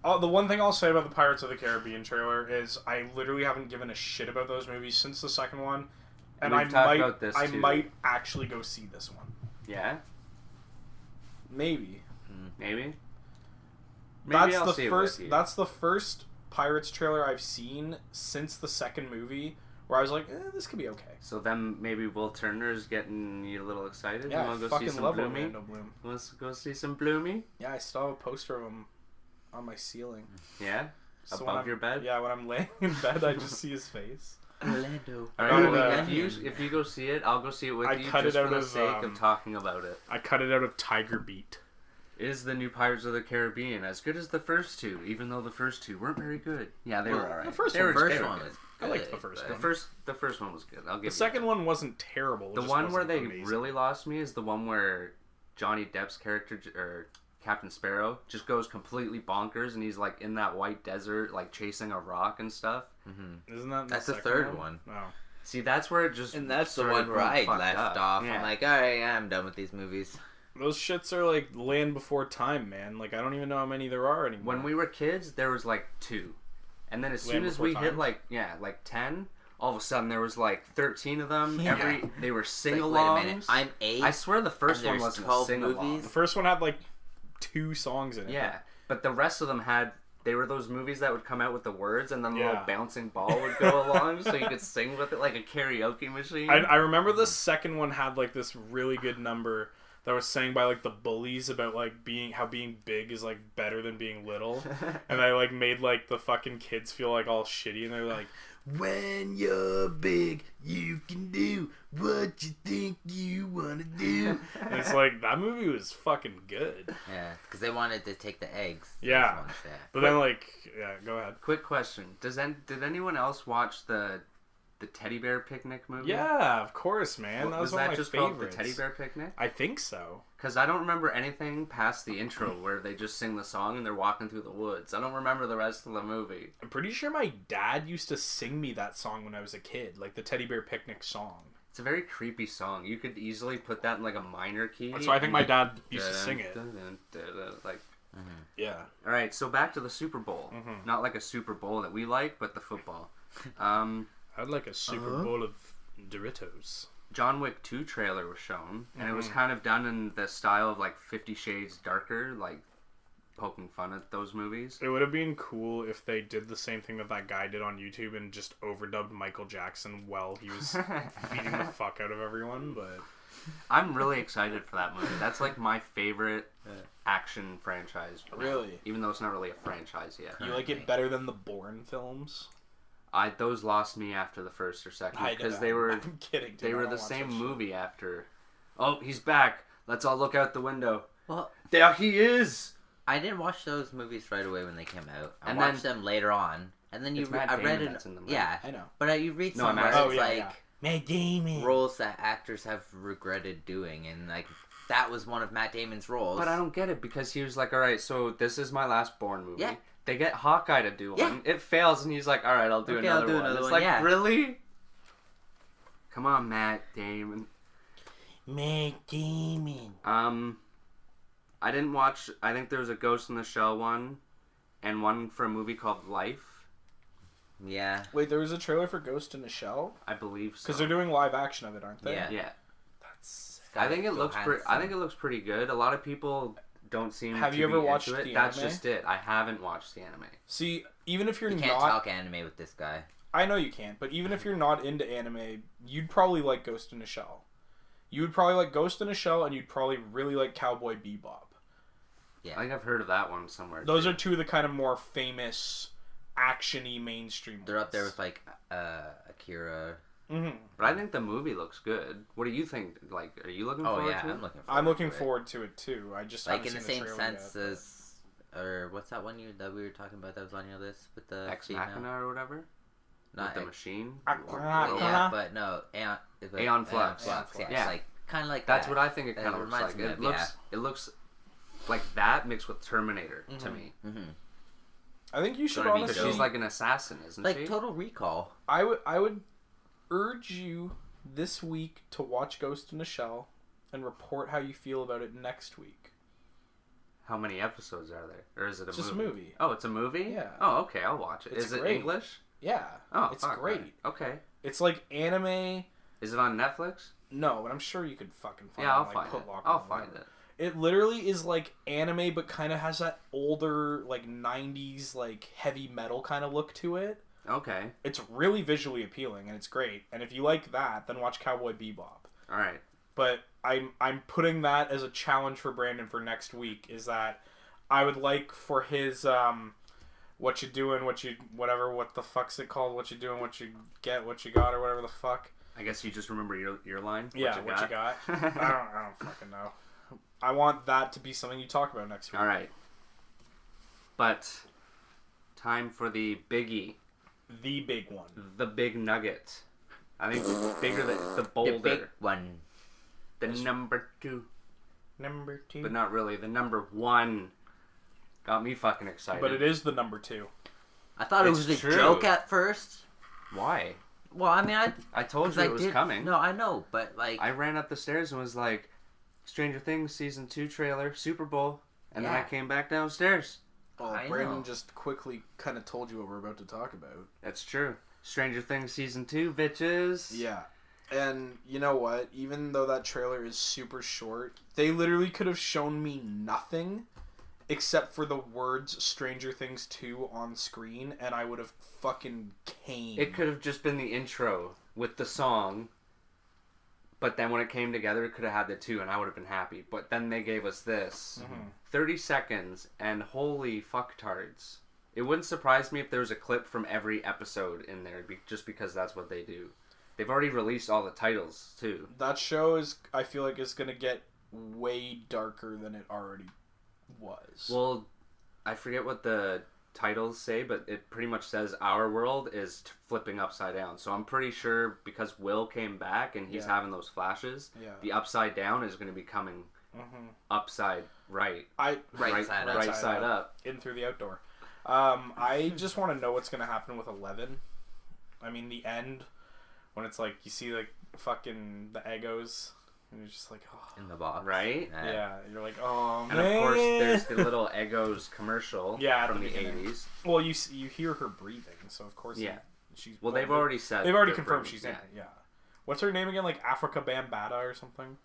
the one thing I'll say about the Pirates of the Caribbean trailer is I literally haven't given a shit about those movies since the second one, and We've talked I about this, I too. might actually go see this one. yeah, Maybe. maybe. That's I'll the see it first. with you. That's the first Pirates trailer I've seen since the second movie where I was like, this could be okay. So then maybe Will Turner's getting you a little excited. Yeah, you want I to go see fucking some love Bloomy? Orlando Bloom. Let's go see some Bloomy. Yeah, I still have a poster of him on my ceiling. Yeah, So when above I'm- your bed. Yeah, when I'm laying in bed, I just see his face. Orlando. All right, Oh, well, yeah. if you go see it, I'll go see it with I you cut just it for out the of, sake of talking about it. I cut it out of Tiger Beat. Is the new Pirates of the Caribbean as good as the first two, even though the first two weren't very good? Yeah, they were alright. The first They were First good. one was I good. liked the first but- one. The first one was good. I'll give The you second that. one wasn't terrible. it The just one where wasn't they amazing. really lost me is the one where Johnny Depp's character, or Captain Sparrow, just goes completely bonkers and he's like in that white desert, like chasing a rock and stuff. Isn't that That's the the second third one. Oh. See, that's where it just And that's the started one where going I fucked left up. off. Yeah. I'm like, alright, I'm done with these movies. Those shits are like Land Before Time, man. Like, I don't even know how many there are anymore. When we were kids, there was like 2. And then as soon Land as Before we hit Time? like 10, all of a sudden there was like 13 of them. Yeah. They were Like, sing-alongs. wait a minute, I'm 8. I swear the first and one there's wasn't 12 a sing-along. movies? The first one had like 2 songs in it. Yeah, but the rest of them they were those movies that would come out with the words and then the Yeah. little bouncing ball would go along so you could sing with it like a karaoke machine. I remember the second one had like this really good number that was sang by like the Bullies about like being big is like better than being little, and I like made like the fucking kids feel like all shitty, and they're like, "When you're big, you can do what you think you wanna do." And it's like that movie was fucking good. Yeah, because they wanted to take the eggs. Yeah. Those ones, yeah. But then like, yeah, go ahead. Quick question: did anyone else watch the Teddy Bear Picnic movie? Yeah, of course, man. That was one of my just favorites. called the Teddy Bear Picnic? I think so. Because I don't remember anything past the intro where they just sing the song and they're walking through the woods. I don't remember the rest of the movie. I'm pretty sure my dad used to sing me that song when I was a kid, like the Teddy Bear Picnic song. It's a very creepy song. You could easily put that in like a minor key. So I think my dad used to sing it. Like, Yeah. all right, so back to the Super Bowl. Mm-hmm. Not like a Super Bowl that we like, but the football. I'd like a Super Bowl of Doritos. John Wick 2 trailer was shown, and it was kind of done in the style of like 50 Shades Darker, like poking fun at those movies. It would have been cool if they did the same thing that guy did on YouTube and just overdubbed Michael Jackson while he was beating the fuck out of everyone, but... I'm really excited for that movie. That's like my favorite action franchise. Really? Even though it's not really a franchise yet. You like it better than the Bourne films? Those lost me after the first or second I because know. they were I'm kidding, dude. they I were don't the watch same that shit. movie after. Oh, he's back. Let's all look out the window. Well, There he is. I didn't watch those movies right away when they came out. I And watched then- them later on, and then It's Matt I read Damon it. that's in them, right? Yeah, I know. but you read No, I'm somewhere asking- it's yeah, like yeah. Matt Damon. roles that actors have regretted doing, and like that was one of Matt Damon's roles. But I don't get it because he was like, all right, so this is my last Bourne movie. Yeah. They get Hawkeye to do one. Yeah. It fails, and he's like, all right, I'll do Okay, another I'll do one. another It's one, like, yeah. really? Come on, Matt Damon. Matt Damon. I didn't watch. I think there was a Ghost in the Shell one, and one for a movie called Life. Yeah, Wait, there was a trailer for Ghost in the Shell? I believe so. Because they're doing live action of it, aren't they? Yeah. Yeah, That's... I think it looks pretty. I Johansson. think it looks pretty good. A lot of people don't seem. Have to you ever be watched into it. the That's anime? just it. I haven't watched the anime. See, even if you're you can't not... talk anime with this guy. I know you can't, but even if you're not into anime, you'd probably like Ghost in a Shell. You would probably like Ghost in a Shell, and you'd probably really like Cowboy Bebop. I think I've heard of that one somewhere. Those too. are two of the kind of more famous, action-y mainstream ones. They're up there with like Akira. Mm-hmm. But I think the movie looks good. What do you think? Like, are you looking Oh forward yeah, to it? I'm looking. I'm looking to it. forward to it too. I just Like in haven't the seen same trailer sense yet, as, or what's that one that we were talking about that was on your list with the Ex female? Machina or whatever? Not With the Ex- machine? Yeah, but no, Aeon Flux. Yeah, Yeah. like kind of like That's that. what I think it kind of looks reminds like. me It of, looks. It looks like that mixed with Terminator to me. Mm-hmm. I think you should Gonna be Because honestly. she's like an assassin, isn't Like she? Total Recall. I would urge you this week to watch Ghost in the Shell and report how you feel about it next week. How many episodes are there? Or is it a It's just a movie? movie. Oh, it's a movie? Yeah. Oh, okay, I'll watch it. It's Is it great. English? Yeah. Oh, it's fuck, great. right. Okay. It's like anime. Is it on Netflix? No, but I'm sure you could fucking find Yeah, it. I'll like, find Put it. Locker I'll or find whatever. it. It literally is like anime, but kind of has that older, like 90s, like heavy metal kind of look to it. Okay. It's really visually appealing and it's great. And if you like that, then watch Cowboy Bebop. All right. But I'm putting that as a challenge for Brandon for next week. Is that I would like for his what you doing, what the fuck's it called? What you doing, what you get, what you got, or whatever the fuck. I guess you just remember your line. Yeah, what you got? I don't fucking know. I want that to be something you talk about next week. All right. But time for the biggie, The big one. the big nugget. I think bigger than the boulder, The big one. the number 2, Number 2. but not really. The number 1 got me fucking excited. But it is the number 2. I thought it It's was a true. joke at first. Why? Well, I mean, I told 'cause you it was coming. No, I know, but like, I ran up the stairs and was like, Stranger Things season 2 trailer, Super Bowl, and then I Yeah. came back downstairs. Well, I Brandon know. just quickly kind of told you what we're about to talk about. That's true. Stranger Things season 2, bitches. Yeah. And you know what? Even though that trailer is super short, they literally could have shown me nothing except for the words Stranger Things 2 on screen, and I would have fucking came. It could have just been the intro with the song, but then when it came together, it could have had the 2, and I would have been happy. But then they gave us this. 30 seconds, and holy fucktards. It wouldn't surprise me if there was a clip from every episode in there, just because that's what they do. They've already released all the titles, too. That show is, I feel like, is going to get way darker than it already was. Well, I forget what the titles say, but it pretty much says our world is flipping upside down. So I'm pretty sure because Will came back and he's Yeah. having those flashes, Yeah. the upside down is going to be coming upside right. Right side up. Right side up. In through the outdoor. I just want to know what's going to happen with 11. I mean, the end, when it's like, you see, like, fucking the Eggos, and you're just like, oh. in the box, Right? Yeah, you're like, oh, And man. of course, there's the little Eggos commercial Yeah, at from the the beginning. 80s. Well, you hear her breathing, so of course Yeah. she's... Well, they've already said... They've already they're confirmed bringing- she's in it, yeah. What's her name again? Like Africa Bambaataa or something?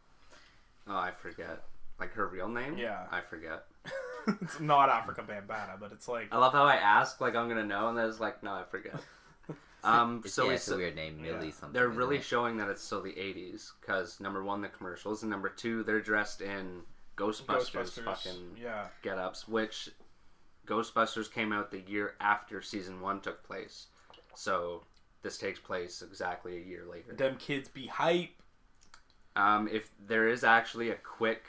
Oh, I forget. Like her real name? Yeah. I forget. It's not Africa Bambaataa, but it's like... I love how I ask, like I'm going to know, and then it's like, no, I forget. It's, So yeah, it's it's a weird name, Millie something. They're isn't really it? showing that it's still the 80s because number 1, the commercials, and number 2, they're dressed in Ghostbusters fucking yeah. get-ups, which Ghostbusters came out the year after season 1 took place. So this takes place exactly a year later. Them kids be hype. If there is actually a quick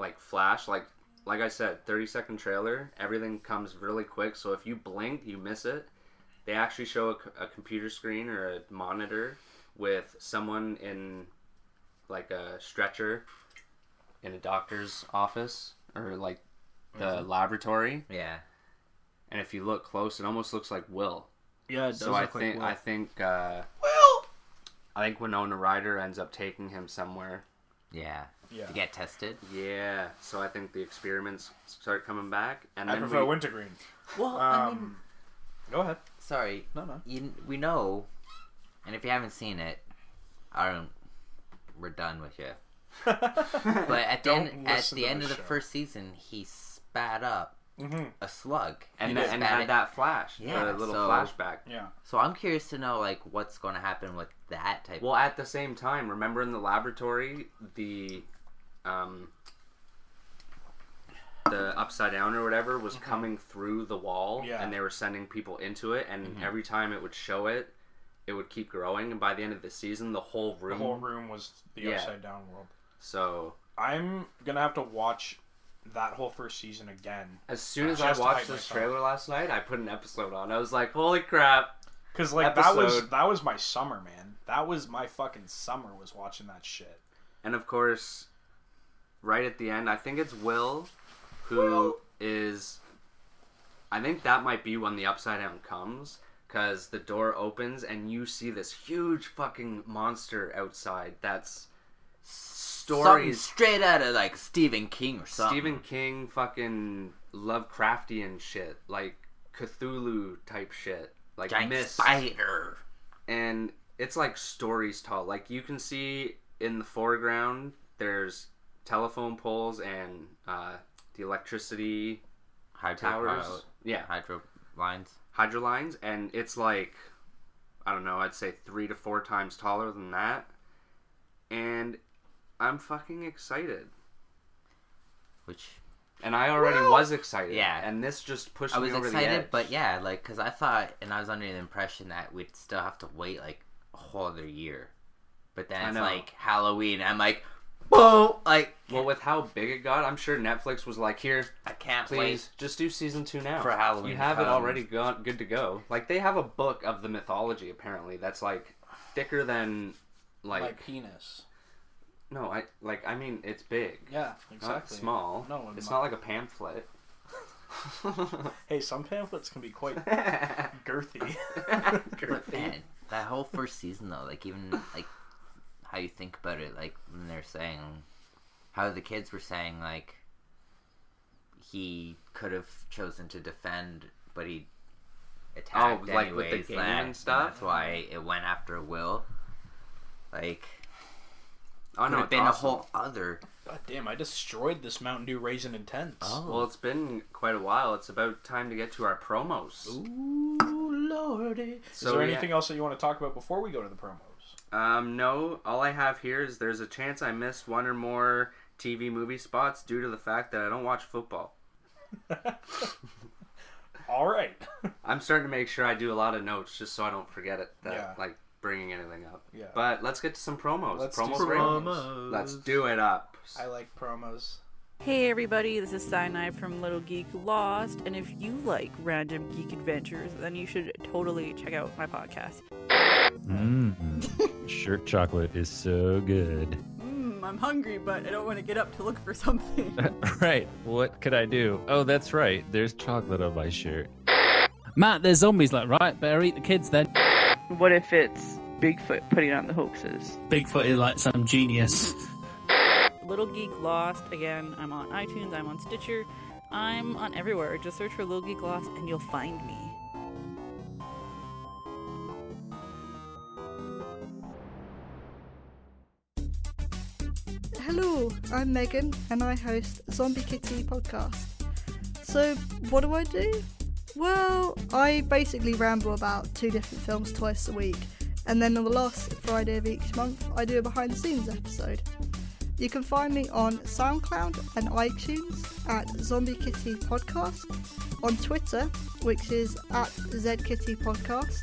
like flash, like I said, 30-second trailer. Everything comes really quick, so if you blink, you miss it. They actually show a computer screen or a monitor with someone in like a stretcher in a doctor's office or like the laboratory. Yeah. And if you look close, it almost looks like Will. Yeah, it does so look like Will. I think Winona Ryder ends up taking him somewhere. Yeah. To get tested. Yeah. So I think the experiments start coming back, and I then prefer wintergreen. Well, I mean, go ahead. sorry. No. We know, and if you haven't seen it, we're done with you. But at the end of the first season, he spat up a slug and had that flash, yeah, a little so, flashback. Yeah. So I'm curious to know like what's going to happen with that type. Well, at the same time, remember in the laboratory, the upside down or whatever was coming through the wall, and they were sending people into it, and every time it would show it, it would keep growing, and by the end of the season, the whole room was the upside down world. So I'm gonna have to watch that whole first season again. As soon as I watched this trailer last night, I put an episode on. I was like, "Holy crap!" Because like that was my summer, man. That was my fucking summer, was watching that shit. And of course, right at the end, I think it's Will, who is. I think that might be when the upside down comes, because the door opens and you see this huge fucking monster outside. That's stories straight out of like Stephen King or something. Stephen King, fucking Lovecraftian shit, like Cthulhu type shit, like giant Mist. spider. And it's like stories tall. Like you can see in the foreground, there's telephone poles and the electricity towers. Yeah, hydro lines, and it's like, I don't know, I'd say 3 to 4 times taller than that. And I'm fucking excited. And I already was excited. Yeah. And this just pushed me over the edge. I was excited, but yeah, like, because I thought, and I was under the impression that we'd still have to wait, like, a whole other year. But then it's, like, Halloween, and I'm like, whoa! Like, well, with how big it got, I'm sure Netflix was like, here, I can't please, wait. Just do season 2 now. For Halloween. You have it already good to go. Like, they have a book of the mythology, apparently, that's, like, thicker than, like... My penis. No, I mean, it's big. Yeah, exactly. Not small. No, it's not like a pamphlet. Hey, some pamphlets can be quite girthy. But man, that whole first season though, like even like how you think about it, like when they're saying how the kids were saying like he could have chosen to defend, but he attacked like anyways, with the game and stuff. And that's why it went after Will. Like. Oh, no, it's been awesome. A whole other. God damn! I destroyed this Mountain Dew Raisin Intense. Oh. Well, it's been quite a while. It's about time to get to our promos. Ooh, lordy! So, is there anything else that you want to talk about before we go to the promos? No. All I have here is there's a chance I missed one or more TV movie spots due to the fact that I don't watch football. All right. I'm starting to make sure I do a lot of notes just so I don't forget it. Like. Bringing anything up. Yeah. But let's get to some promos. Let's do it up. I like promos. Hey everybody, this is Cyanide from Little Geek Lost, and if you like random geek adventures, then you should totally check out my podcast. Shirt chocolate is so good. I'm hungry, but I don't want to get up to look for something. Right, what could I do? Oh, that's right, there's chocolate on my shirt. Matt, there's zombies, like, right? Better eat the kids then. What if it's Bigfoot putting on the hoaxes? Bigfoot is like some genius. Little Geek Lost. Again, I'm on iTunes, I'm on Stitcher, I'm on everywhere. Just search for Little Geek Lost and you'll find me. Hello, I'm Megan and I host Zombie Kitty podcast. So, what do? Well, I basically ramble about 2 different films twice a week, and then on the last Friday of each month, I do a behind the scenes episode. You can find me on SoundCloud and iTunes at Zombie Kitty Podcast, on Twitter, which is at ZKitty Podcast,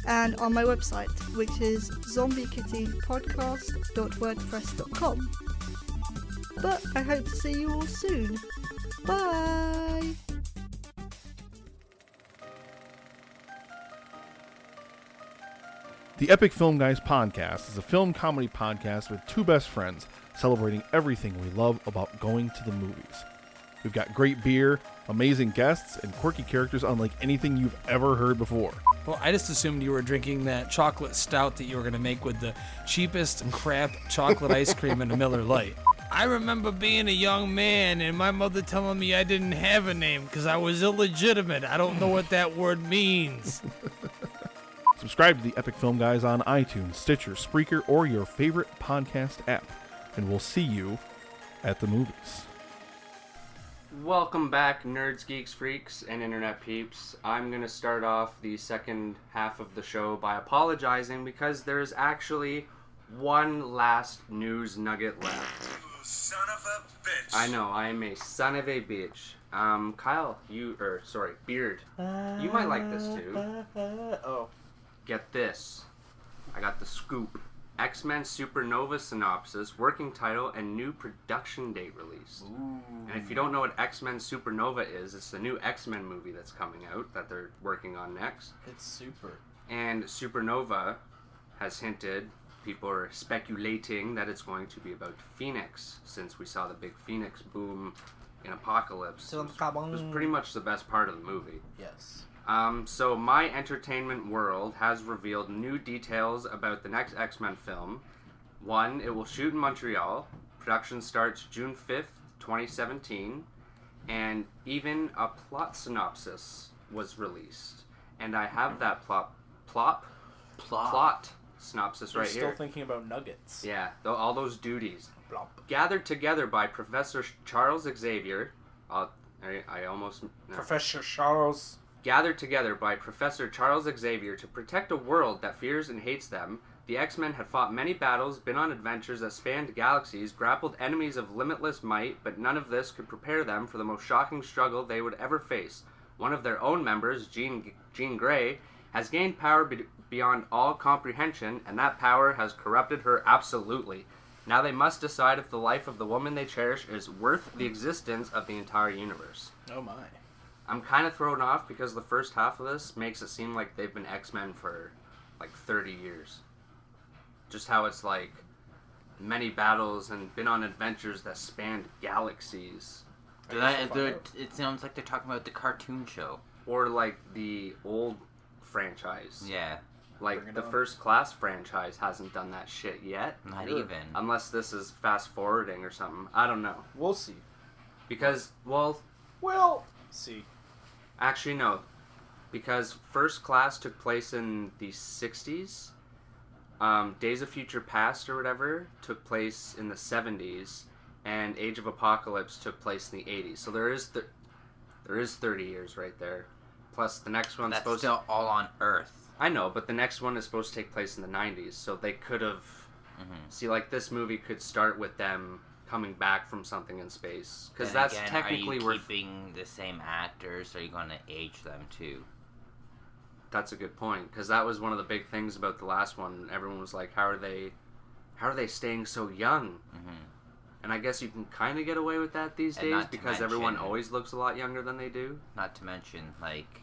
and on my website, which is zombiekittypodcast.wordpress.com. But I hope to see you all soon. Bye! The Epic Film Guys podcast is a film comedy podcast with two best friends celebrating everything we love about going to the movies. We've got great beer, amazing guests, and quirky characters unlike anything you've ever heard before. Well, I just assumed you were drinking that chocolate stout that you were going to make with the cheapest crap chocolate ice cream in a Miller Lite. I remember being a young man and my mother telling me I didn't have a name because I was illegitimate. I don't know what that word means. Subscribe to the Epic Film Guys on iTunes, Stitcher, Spreaker, or your favorite podcast app, and we'll see you at the movies. Welcome back, nerds, geeks, freaks, and internet peeps. I'm going to start off the second half of the show by apologizing because there's actually one last news nugget left. You son of a bitch. I know, I am a son of a bitch. Kyle, Beard, you might like this too. Oh. Get this. I got the scoop. X-Men Supernova synopsis, working title, and new production date released. Ooh. And if you don't know what X-Men Supernova is, it's the new X-Men movie that's coming out that they're working on next. It's super. And Supernova has hinted, people are speculating that it's going to be about Phoenix, since we saw the big Phoenix boom in Apocalypse. It was pretty much the best part of the movie. Yes. So My Entertainment World has revealed new details about the next X-Men film. One, it will shoot in Montreal. Production starts June 5th, 2017. And even a plot synopsis was released. And I have that plot synopsis right here. Still thinking about nuggets. Yeah, all those duties. Blop. Gathered together by Professor Charles Xavier. Professor Charles. Gathered together by Professor Charles Xavier to protect a world that fears and hates them, the X-Men had fought many battles, been on adventures that spanned galaxies, grappled enemies of limitless might, but none of this could prepare them for the most shocking struggle they would ever face. One of their own members, Jean Grey, has gained power beyond all comprehension, and that power has corrupted her absolutely. Now they must decide if the life of the woman they cherish is worth the existence of the entire universe. Oh my. I'm kind of thrown off because the first half of this makes it seem like they've been X-Men for like 30 years. Just how it's like many battles and been on adventures that spanned galaxies. It sounds like they're talking about the cartoon show. Or like the old franchise. Yeah. Like the First Class franchise hasn't done that shit yet. Not even. Unless this is fast forwarding or something. I don't know. We'll see. Because, well... We'll see. Actually, no. Because First Class took place in the 60s. Days of Future Past or whatever took place in the 70s. And Age of Apocalypse took place in the 80s. So there is 30 years right there. Plus the next one's That's still all on Earth. I know, but the next one is supposed to take place in the 90s. So they could have... See, like, this movie could start with them coming back from something in space, because that's again, technically are you keeping the same actors, or are you going to age them too? That's a good point, because that was one of the big things about the last one. Everyone was like, how are they staying so young? And I guess you can kind of get away with that these days because everyone always looks a lot younger than they do. Not to mention, like,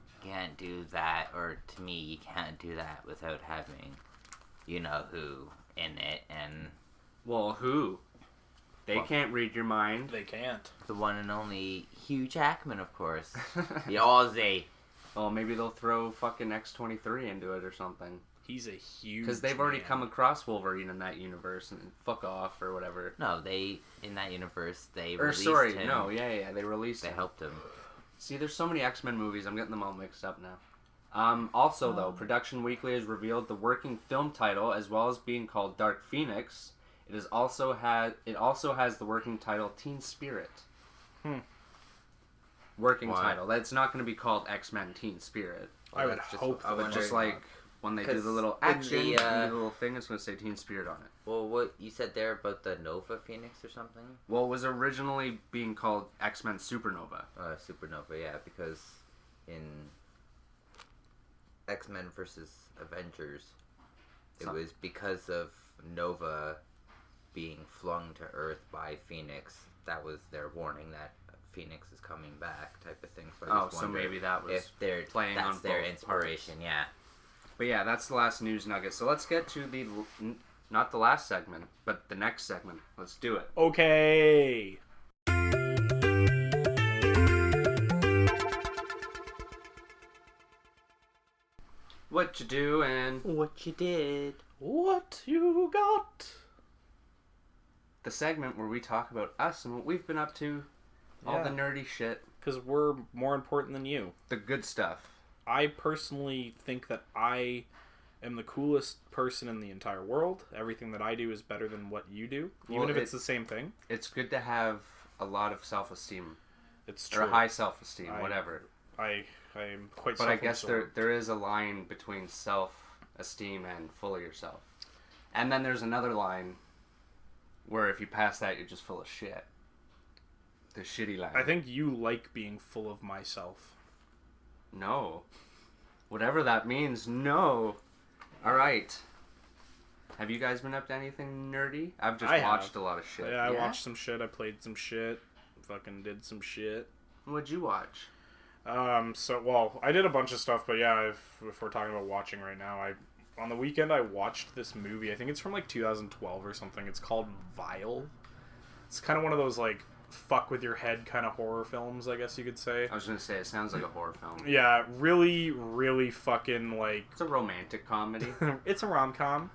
you can't do that, or to me, you can't do that without having you know who in it. And well, who? They can't read your mind. They can't. The one and only Hugh Jackman, of course. The Aussie. Well, maybe they'll throw fucking X-23 into it or something. He's a huge... Because they've already come across Wolverine in that universe and fuck off or whatever. No, in that universe, they released him. No, yeah, they released him. They helped him. See, there's so many X-Men movies, I'm getting them all mixed up now. Also, though, Production Weekly has revealed the working film title, as well as being called Dark Phoenix. It also has the working title Teen Spirit. Working title. That's not going to be called X-Men Teen Spirit. I would hope. I would just like when they do the little action, the little thing, it's going to say Teen Spirit on it. Well, what you said there about the Nova Phoenix or something? Well, it was originally being called X-Men Supernova. Supernova, yeah, because in X-Men versus Avengers, it was because of Nova being flung to Earth by Phoenix. That was their warning that Phoenix is coming back, type of thing. So maybe that was if they're playing that's on their both inspiration. parts. Yeah. But yeah, that's the last news nugget. So let's get to not the last segment, but the next segment. Let's do it. Okay. What you do and what you did. What you got? The segment where we talk about us and what we've been up to, all the nerdy shit. Because we're more important than you. The good stuff. I personally think that I am the coolest person in the entire world. Everything that I do is better than what you do, even if it's the same thing. It's good to have a lot of self-esteem. It's true. Or high self-esteem, whatever. I am quite But I guess there is a line between self-esteem and full of yourself. And then there's another line where if you pass that, you're just full of shit. The shitty line. I think you like being full of myself. No. Whatever that means, no. Alright. Have you guys been up to anything nerdy? I've just watched a lot of shit. Yeah, I watched some shit. I played some shit. Fucking did some shit. What'd you watch? I did a bunch of stuff, but yeah, if we're talking about watching right now, on the weekend I watched this movie. I think it's from like 2012 or something. It's called Vile. It's kind of one of those like fuck with your head kind of horror films, I guess you could say. I was gonna say it sounds like a horror film. Yeah, really, really fucking like. It's a romantic comedy. It's a rom-com.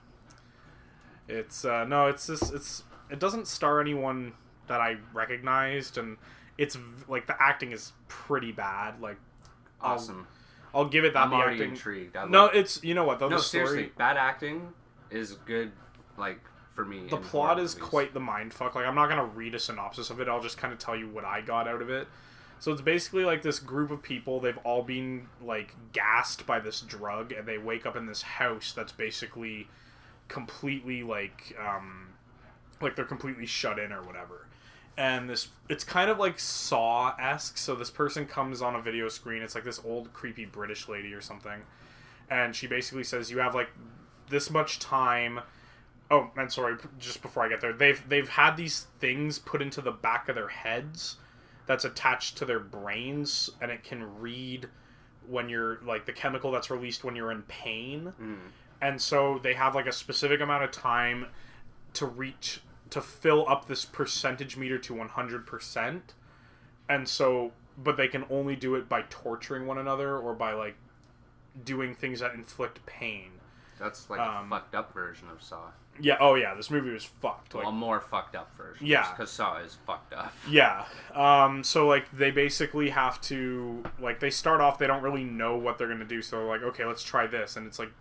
It's it doesn't star anyone that I recognized, and it's like the acting is pretty bad. Like, awesome. I'll give it that. I'm already intrigued. It's you know what though. No, the story, seriously, bad acting is good. Like for me, the plot is quite the mindfuck. Like I'm not gonna read a synopsis of it. I'll just kind of tell you what I got out of it. So it's basically like this group of people. They've all been like gassed by this drug, and they wake up in this house that's basically completely like they're completely shut in or whatever. And it's kind of like Saw-esque. So this person comes on a video screen. It's like this old creepy British lady or something, and she basically says, "You have like this much time." Oh, and sorry, just before I get there, they've had these things put into the back of their heads that's attached to their brains, and it can read when you're like the chemical that's released when you're in pain. And so they have like a specific amount of time to fill up this percentage meter to 100%. And so, but they can only do it by torturing one another or by like doing things that inflict pain. That's like a fucked up version of Saw. Yeah, oh yeah, this movie was fucked. Well, a more fucked up version. Yeah. Because Saw is fucked up. Yeah. So like they basically have to, like they start off, they don't really know what they're going to do. So they're like, okay, let's try this. And it's like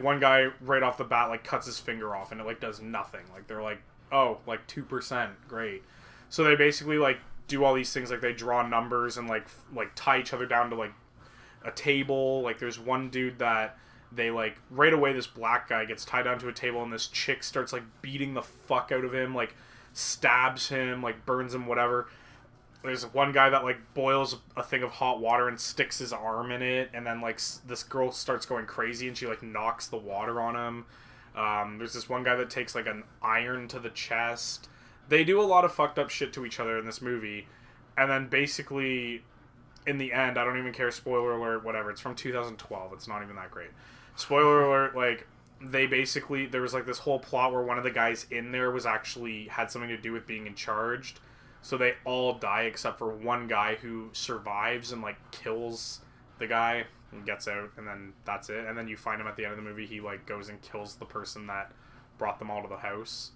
one guy right off the bat like cuts his finger off and it like does nothing. Like they're like, oh, like 2%, great. So they basically like do all these things, like they draw numbers and like tie each other down to like a table. Like there's one dude that they like right away, this black guy gets tied down to a table and this chick starts like beating the fuck out of him, like stabs him, like burns him, whatever. There's one guy that like boils a thing of hot water and sticks his arm in it, and then like this girl starts going crazy and she like knocks the water on him. There's this one guy that takes like an iron to the chest. They do a lot of fucked up shit to each other in this movie, and then basically in the end, I don't even care, spoiler alert, whatever, it's from 2012, it's not even that great. Spoiler alert, like they basically, there was like this whole plot where one of the guys in there was actually had something to do with being in charge. So they all die except for one guy who survives and like kills the guy and gets out, and then that's it. And then you find him at the end of the movie, he like goes and kills the person that brought them all to the house.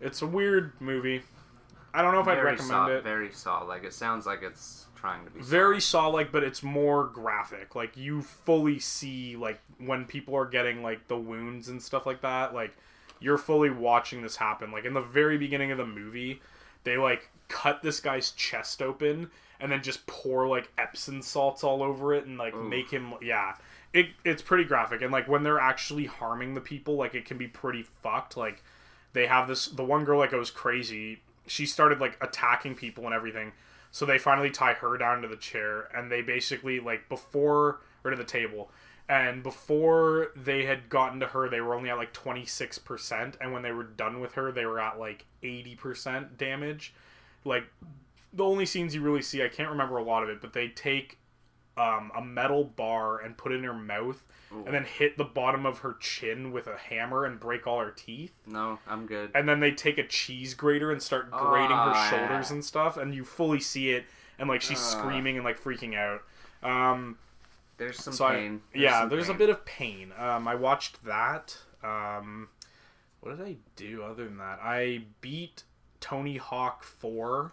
It's a weird movie. I don't know if I'd recommend it. Very Saw-like. It sounds like it's trying to be very Saw-like, but it's more graphic. Like you fully see like when people are getting like the wounds and stuff like that. Like you're fully watching this happen. Like in the very beginning of the movie, they like cut this guy's chest open and then just pour like Epsom salts all over it and like make him, it's pretty graphic. And like when they're actually harming the people, like it can be pretty fucked. Like they have the one girl that goes crazy, she started like attacking people and everything, so they finally tie her down to the chair, and they basically like to the table, And before they had gotten to her, they were only at like 26%. And when they were done with her, they were at like 80% damage. Like, the only scenes you really see, I can't remember a lot of it, but they take a metal bar and put it in her mouth. Ooh. And then hit the bottom of her chin with a hammer and break all her teeth. No, I'm good. And then they take a cheese grater and start grating her shoulders and stuff. And you fully see it. And like she's screaming and like freaking out. There's some pain. There's a bit of pain. I watched that. What did I do other than that? I beat Tony Hawk 4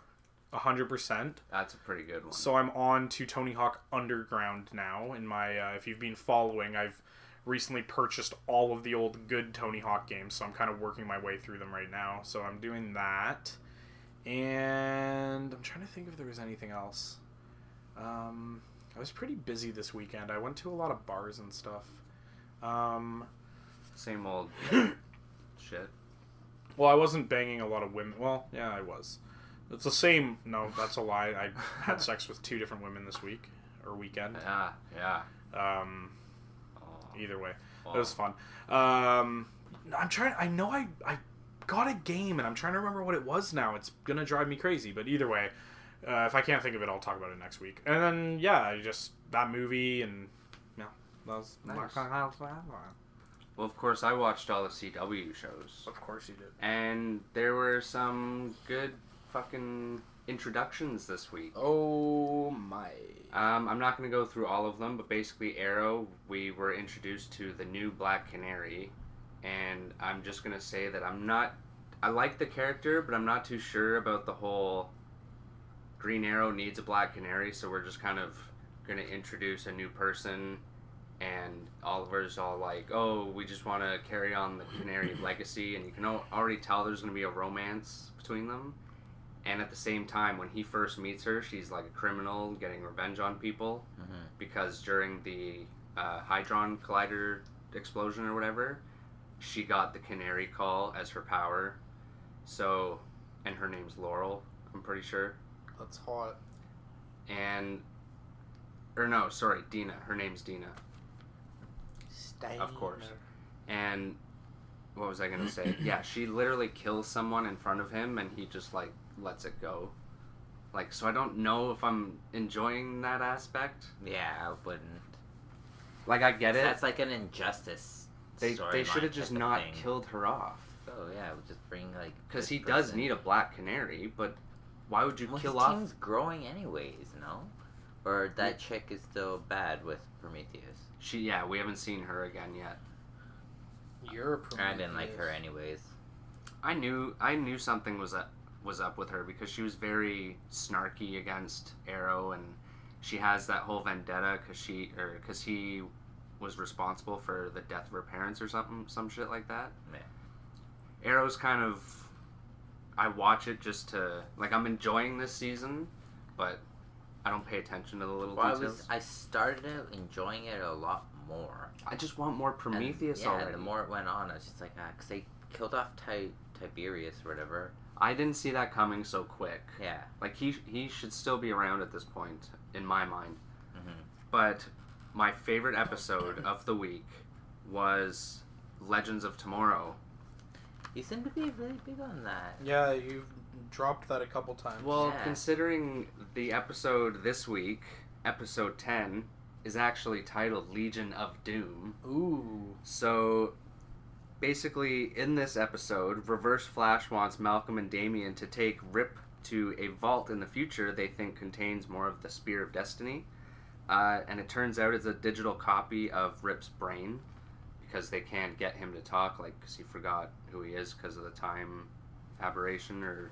100%. That's a pretty good one. So I'm on to Tony Hawk Underground now. In my, if you've been following, I've recently purchased all of the old good Tony Hawk games. So I'm kind of working my way through them right now. So I'm doing that. And I'm trying to think if there was anything else. I was pretty busy this weekend. I went to a lot of bars and stuff. Same old shit. Well, I wasn't banging a lot of women. Well, yeah, I was. It's the same. No, that's a lie. I had sex with 2 different women this week. Or weekend. Yeah. Either way. It was fun. I'm trying... I know I got a game, and I'm trying to remember what it was now. It's gonna drive me crazy, but either way... if I can't think of it, I'll talk about it next week. And then, that movie, and, that was nice. Well, of course, I watched all the CW shows. Of course you did. And there were some good fucking introductions this week. Oh, my. I'm not going to go through all of them, but basically, Arrow, we were introduced to the new Black Canary, and I'm just going to say that I like the character, but I'm not too sure about the whole... Green Arrow needs a Black Canary, so we're just kind of going to introduce a new person, and Oliver's all like, oh, we just want to carry on the Canary legacy, and you can already tell there's going to be a romance between them. And at the same time, when he first meets her, she's like a criminal getting revenge on people, because during the Hadron Collider explosion or whatever, she got the Canary call as her power. So, and her name's Laurel, I'm pretty sure. That's hot. Dina. Her name's Dina. Of course. And what was I going to say? Yeah, she literally kills someone in front of him and he just, like, lets it go. Like, so I don't know if I'm enjoying that aspect. Yeah, I wouldn't. Like, I get it. That's like an injustice. They should have just not killed her off. Oh, yeah, we'll just bring, like... Because he does need a Black Canary, but... Why would you kill his off? team's growing anyways, no? Or that chick is still bad with Prometheus. We haven't seen her again yet. You're a Prometheus. I didn't like her anyways. I knew something was up with her because she was very snarky against Arrow, and she has that whole vendetta because he was responsible for the death of her parents or some shit like that. Yeah. Arrow's kind of... I watch it just to... Like, I'm enjoying this season, but I don't pay attention to the little details. I started out enjoying it a lot more. I just want more Prometheus already. The more it went on, I was just like, because they killed off Tiberius or whatever. I didn't see that coming so quick. Yeah. Like, he should still be around at this point, in my mind. Mm-hmm. But my favorite episode of the week was Legends of Tomorrow. You seem to be really big on that. Yeah, you've dropped that a couple times. Well, considering the episode this week, episode 10, is actually titled Legion of Doom. Ooh. So, basically, in this episode, Reverse Flash wants Malcolm and Damian to take Rip to a vault in the future they think contains more of the Spear of Destiny. And it turns out it's a digital copy of Rip's brain. Because they can't get him to talk, like, because he forgot who he is because of the time aberration or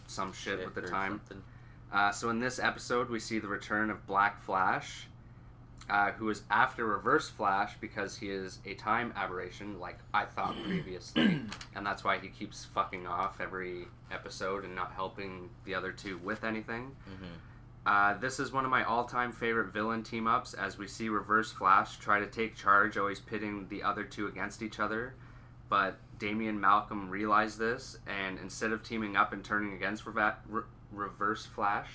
some shit with the time. So in this episode, we see the return of Black Flash, who is after Reverse Flash because he is a time aberration, like I thought previously, and that's why he keeps fucking off every episode and not helping the other two with anything. This is one of my all-time favorite villain team-ups, as we see Reverse Flash try to take charge, always pitting the other two against each other. But Damian and Malcolm realize this, and instead of teaming up and turning against Reverse Flash,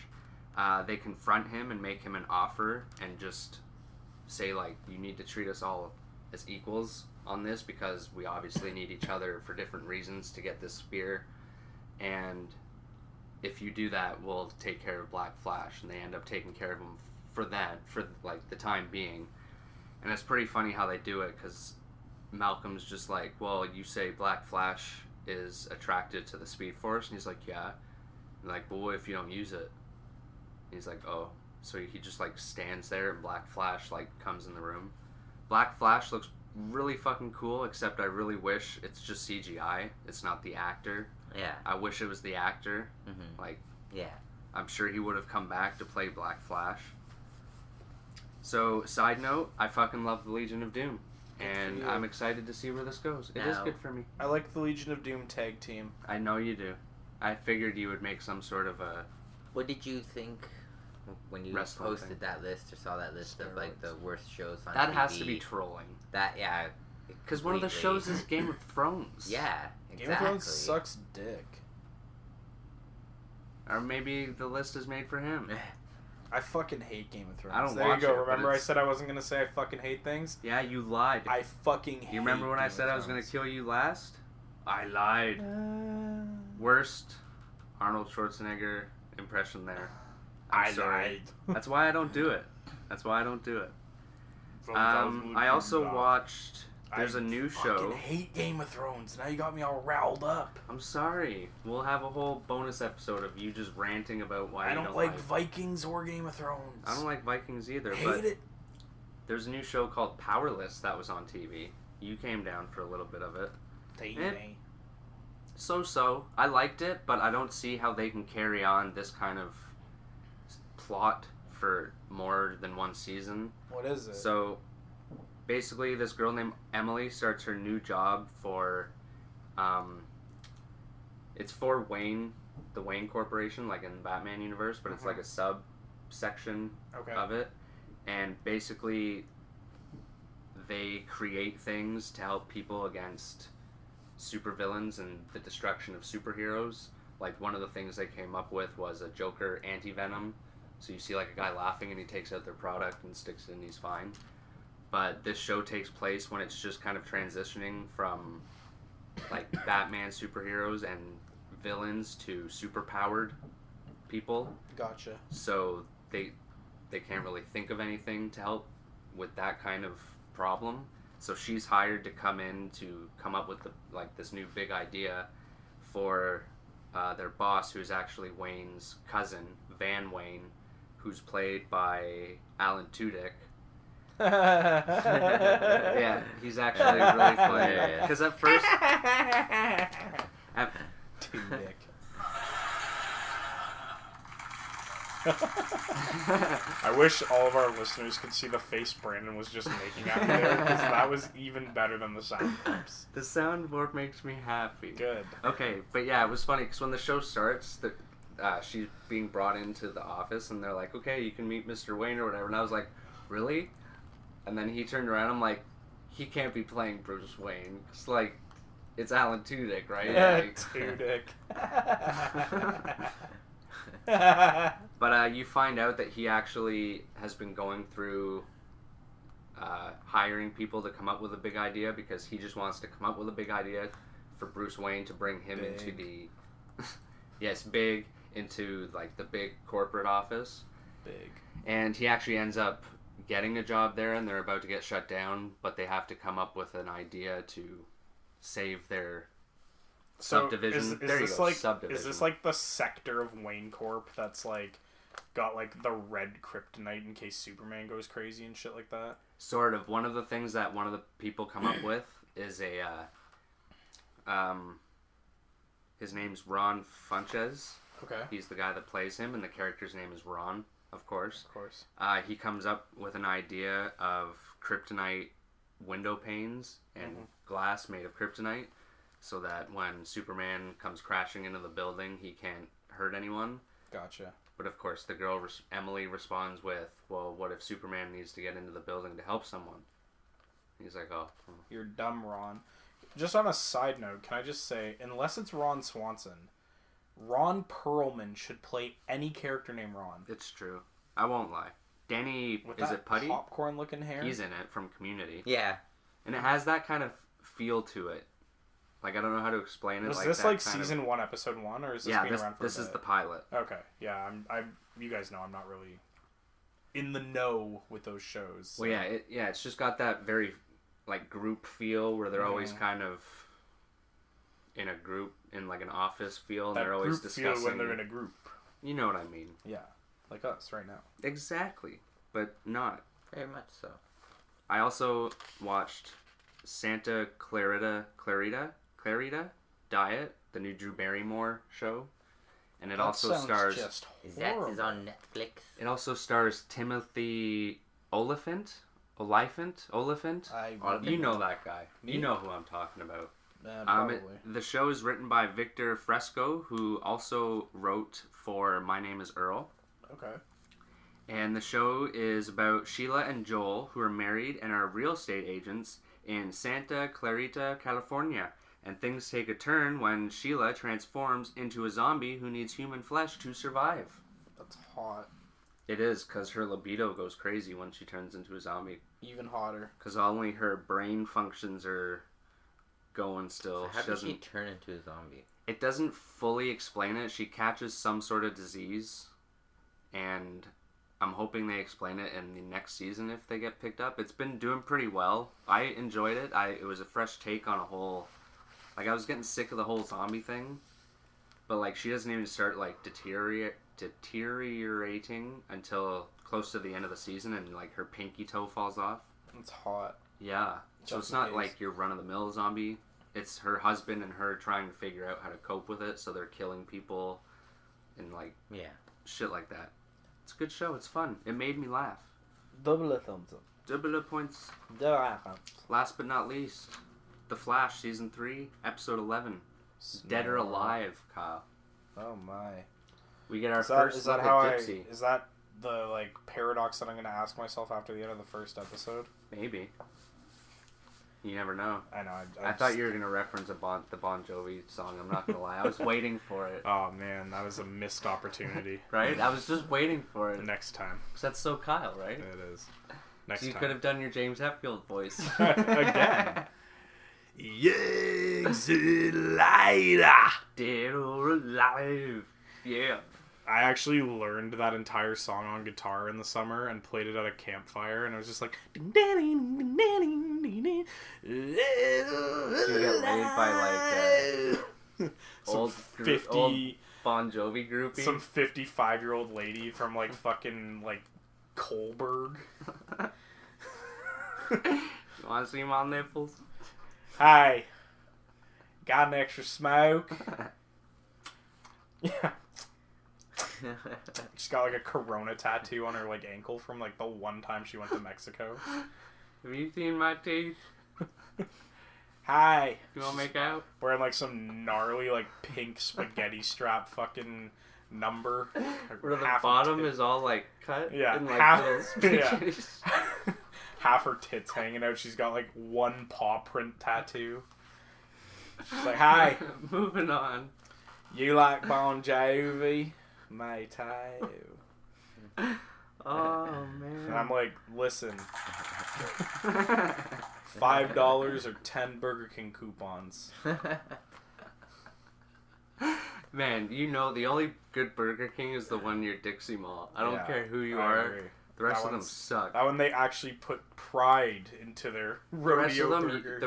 they confront him and make him an offer and just say, like, you need to treat us all as equals on this because we obviously need each other for different reasons to get this spear. And if you do that, we'll take care of Black Flash. And they end up taking care of him for that, for, like, the time being. And it's pretty funny how they do it because Malcolm's just like, well, you say Black Flash is attracted to the Speed Force? And he's like, yeah. And like, well, what if you don't use it? And he's like, oh. So he just, like, stands there and Black Flash, like, comes in the room. Black Flash looks really fucking cool, except I really wish it's just CGI. It's not the actor. Yeah. I wish it was the actor. Mm-hmm. Like, yeah. I'm sure he would have come back to play Black Flash. So, side note, I fucking love the Legion of Doom. And I'm excited to see where this goes. It is good for me. I like the Legion of Doom tag team. I know you do. I figured you would make some sort of a... What did you think when you posted that list or saw that list of, like, the worst shows on TV? That has to be trolling. That, yeah. Because one of the shows is Game of Thrones. Yeah, exactly. Game of Thrones sucks dick. Or maybe the list is made for him. I fucking hate Game of Thrones. I don't there watch you go. it, Remember I said I wasn't going to say I fucking hate things? Yeah, you lied. I fucking hate You remember when I said I was going to kill you last? I lied. Worst Arnold Schwarzenegger impression there. I'm sorry. Lied. That's why I don't do it. I also watched... There's a new show. I fucking hate Game of Thrones. Now you got me all riled up. I'm sorry. We'll have a whole bonus episode of you just ranting about why I you don't like Vikings or Game of Thrones. I don't like Vikings either. Hate it. There's a new show called Powerless that was on TV. You came down for a little bit of it. So. I liked it, but I don't see how they can carry on this kind of plot for more than one season. What is it? So, basically, this girl named Emily starts her new job for, it's for Wayne, the Wayne Corporation, like in the Batman universe, but it's like a subsection of it. And basically, they create things to help people against supervillains and the destruction of superheroes. Like, one of the things they came up with was a Joker anti-venom. So you see, like, a guy laughing and he takes out their product and sticks it and he's fine. But this show takes place when it's just kind of transitioning from, like, Batman superheroes and villains to superpowered people. Gotcha. So they can't really think of anything to help with that kind of problem. So she's hired to come in to come up with this new big idea for their boss, who's actually Wayne's cousin, Van Wayne, who's played by Alan Tudyk. Yeah, he's actually really funny. Because at first... Tudyk. I wish all of our listeners could see the face Brandon was just making at me there, because that was even better than the sound clips. The soundboard makes me happy. Good. Okay, but yeah, it was funny, because when the show starts, she's being brought into the office, and they're like, okay, you can meet Mr. Wayne or whatever, and I was like, really? And then he turned around, I'm like, he can't be playing Bruce Wayne. It's like, it's Alan Tudyk, right? Yeah, like, Tudyk. But you find out that he actually has been going through hiring people to come up with a big idea, because he just wants to come up with a big idea for Bruce Wayne to bring him into the... yes, big, into, like, the big corporate office. Big. And he actually ends up getting a job there, and they're about to get shut down, but they have to come up with an idea to save their subdivision. Subdivision. Is this like the sector of Wayne Corp that's like got like the red kryptonite in case Superman goes crazy and shit like that? Sort of. One of the things that one of the people come up with is his name's Ron Funches. Okay. He's the guy that plays him, and the character's name is Ron, of course. Of course. He comes up with an idea of kryptonite window panes and glass made of kryptonite, so that when Superman comes crashing into the building, he can't hurt anyone. Gotcha. But of course, the girl, Emily, responds with, well, what if Superman needs to get into the building to help someone? He's like, oh. You're dumb, Ron. Just on a side note, can I just say, unless it's Ron Swanson, Ron Perlman should play any character named Ron. It's true. I won't lie. Danny, With is that it Putty? popcorn looking hair? He's in it from Community. Yeah. And it has that kind of feel to it. Like, I don't know how to explain it. Was like this that like kind season 1, episode 1, or is this yeah, been around for this a is bit? the pilot. Okay, yeah, you guys know I'm not really in the know with those shows. So. Well, yeah, it's just got that very, like, group feel where they're always kind of in a group, in, like, an office feel, and that they're always group discussing... feel when they're in a group. You know what I mean. Yeah, like us right now. Exactly, but not. Very much so. I also watched Santa Clarita Diet, the new Drew Barrymore show, and it also stars. Is on Netflix? It also stars Timothy Oliphant. You know that guy. You know who I'm talking about. Probably. The show is written by Victor Fresco, who also wrote for My Name is Earl. Okay. And the show is about Sheila and Joel, who are married and are real estate agents in Santa Clarita, California. And things take a turn when Sheila transforms into a zombie who needs human flesh to survive. That's hot. It is, because her libido goes crazy when she turns into a zombie. Even hotter. Because only her brain functions are going still. So how does she turn into a zombie? It doesn't fully explain it. She catches some sort of disease, and I'm hoping they explain it in the next season if they get picked up. It's been doing pretty well. I enjoyed it. It was a fresh take on a whole... Like, I was getting sick of the whole zombie thing, but, like, she doesn't even start, like, deteriorating until close to the end of the season, and, like, her pinky toe falls off. It's hot. Yeah. So it's not like your run-of-the-mill zombie. It's her husband and her trying to figure out how to cope with it, so they're killing people and, like, shit like that. It's a good show. It's fun. It made me laugh. Double a thumbs up. Double a points. Double a thumbs. Last but not least, The Flash, Season 3, Episode 11. Dead or Alive, Kyle. Oh, my. We get our first look at Gypsy. Is that the, like, paradox that I'm going to ask myself after the end of the first episode? Maybe. You never know. I know. I thought you were going to reference the Bon Jovi song. I'm not going to lie. I was waiting for it. Oh, man. That was a missed opportunity. Right? I was just waiting for it. Next time. Because that's so Kyle, right? It is. Next so you time. could have done your James Hetfield voice. Again. Yes, Lila. Dead or alive. Yeah. I actually learned that entire song on guitar in the summer and played it at a campfire, and I was just like... So you get laid by, like, old Bon Jovi groupie? Some 55-year-old lady from, like, fucking, like, Kohlberg. You want to see my nipples? Hi. Got an extra smoke? Yeah. She's got like a Corona tattoo on her like ankle from like the one time she went to Mexico. Have you seen my teeth? Hi. You wanna make out? Wearing like some gnarly like pink spaghetti strap fucking number. Where the bottom is all like cut. Yeah. And, like, Half her tits hanging out. She's got like one paw print tattoo. She's like, hi. Moving on. You like Bon Jovi? My type. Oh, man. And I'm like, listen. $5 or 10 Burger King coupons. Man, you know, the only good Burger King is the one near Dixie Mall. I don't care who you I are. agree. The rest of them suck. That one they actually put pride into their rodeo burgers.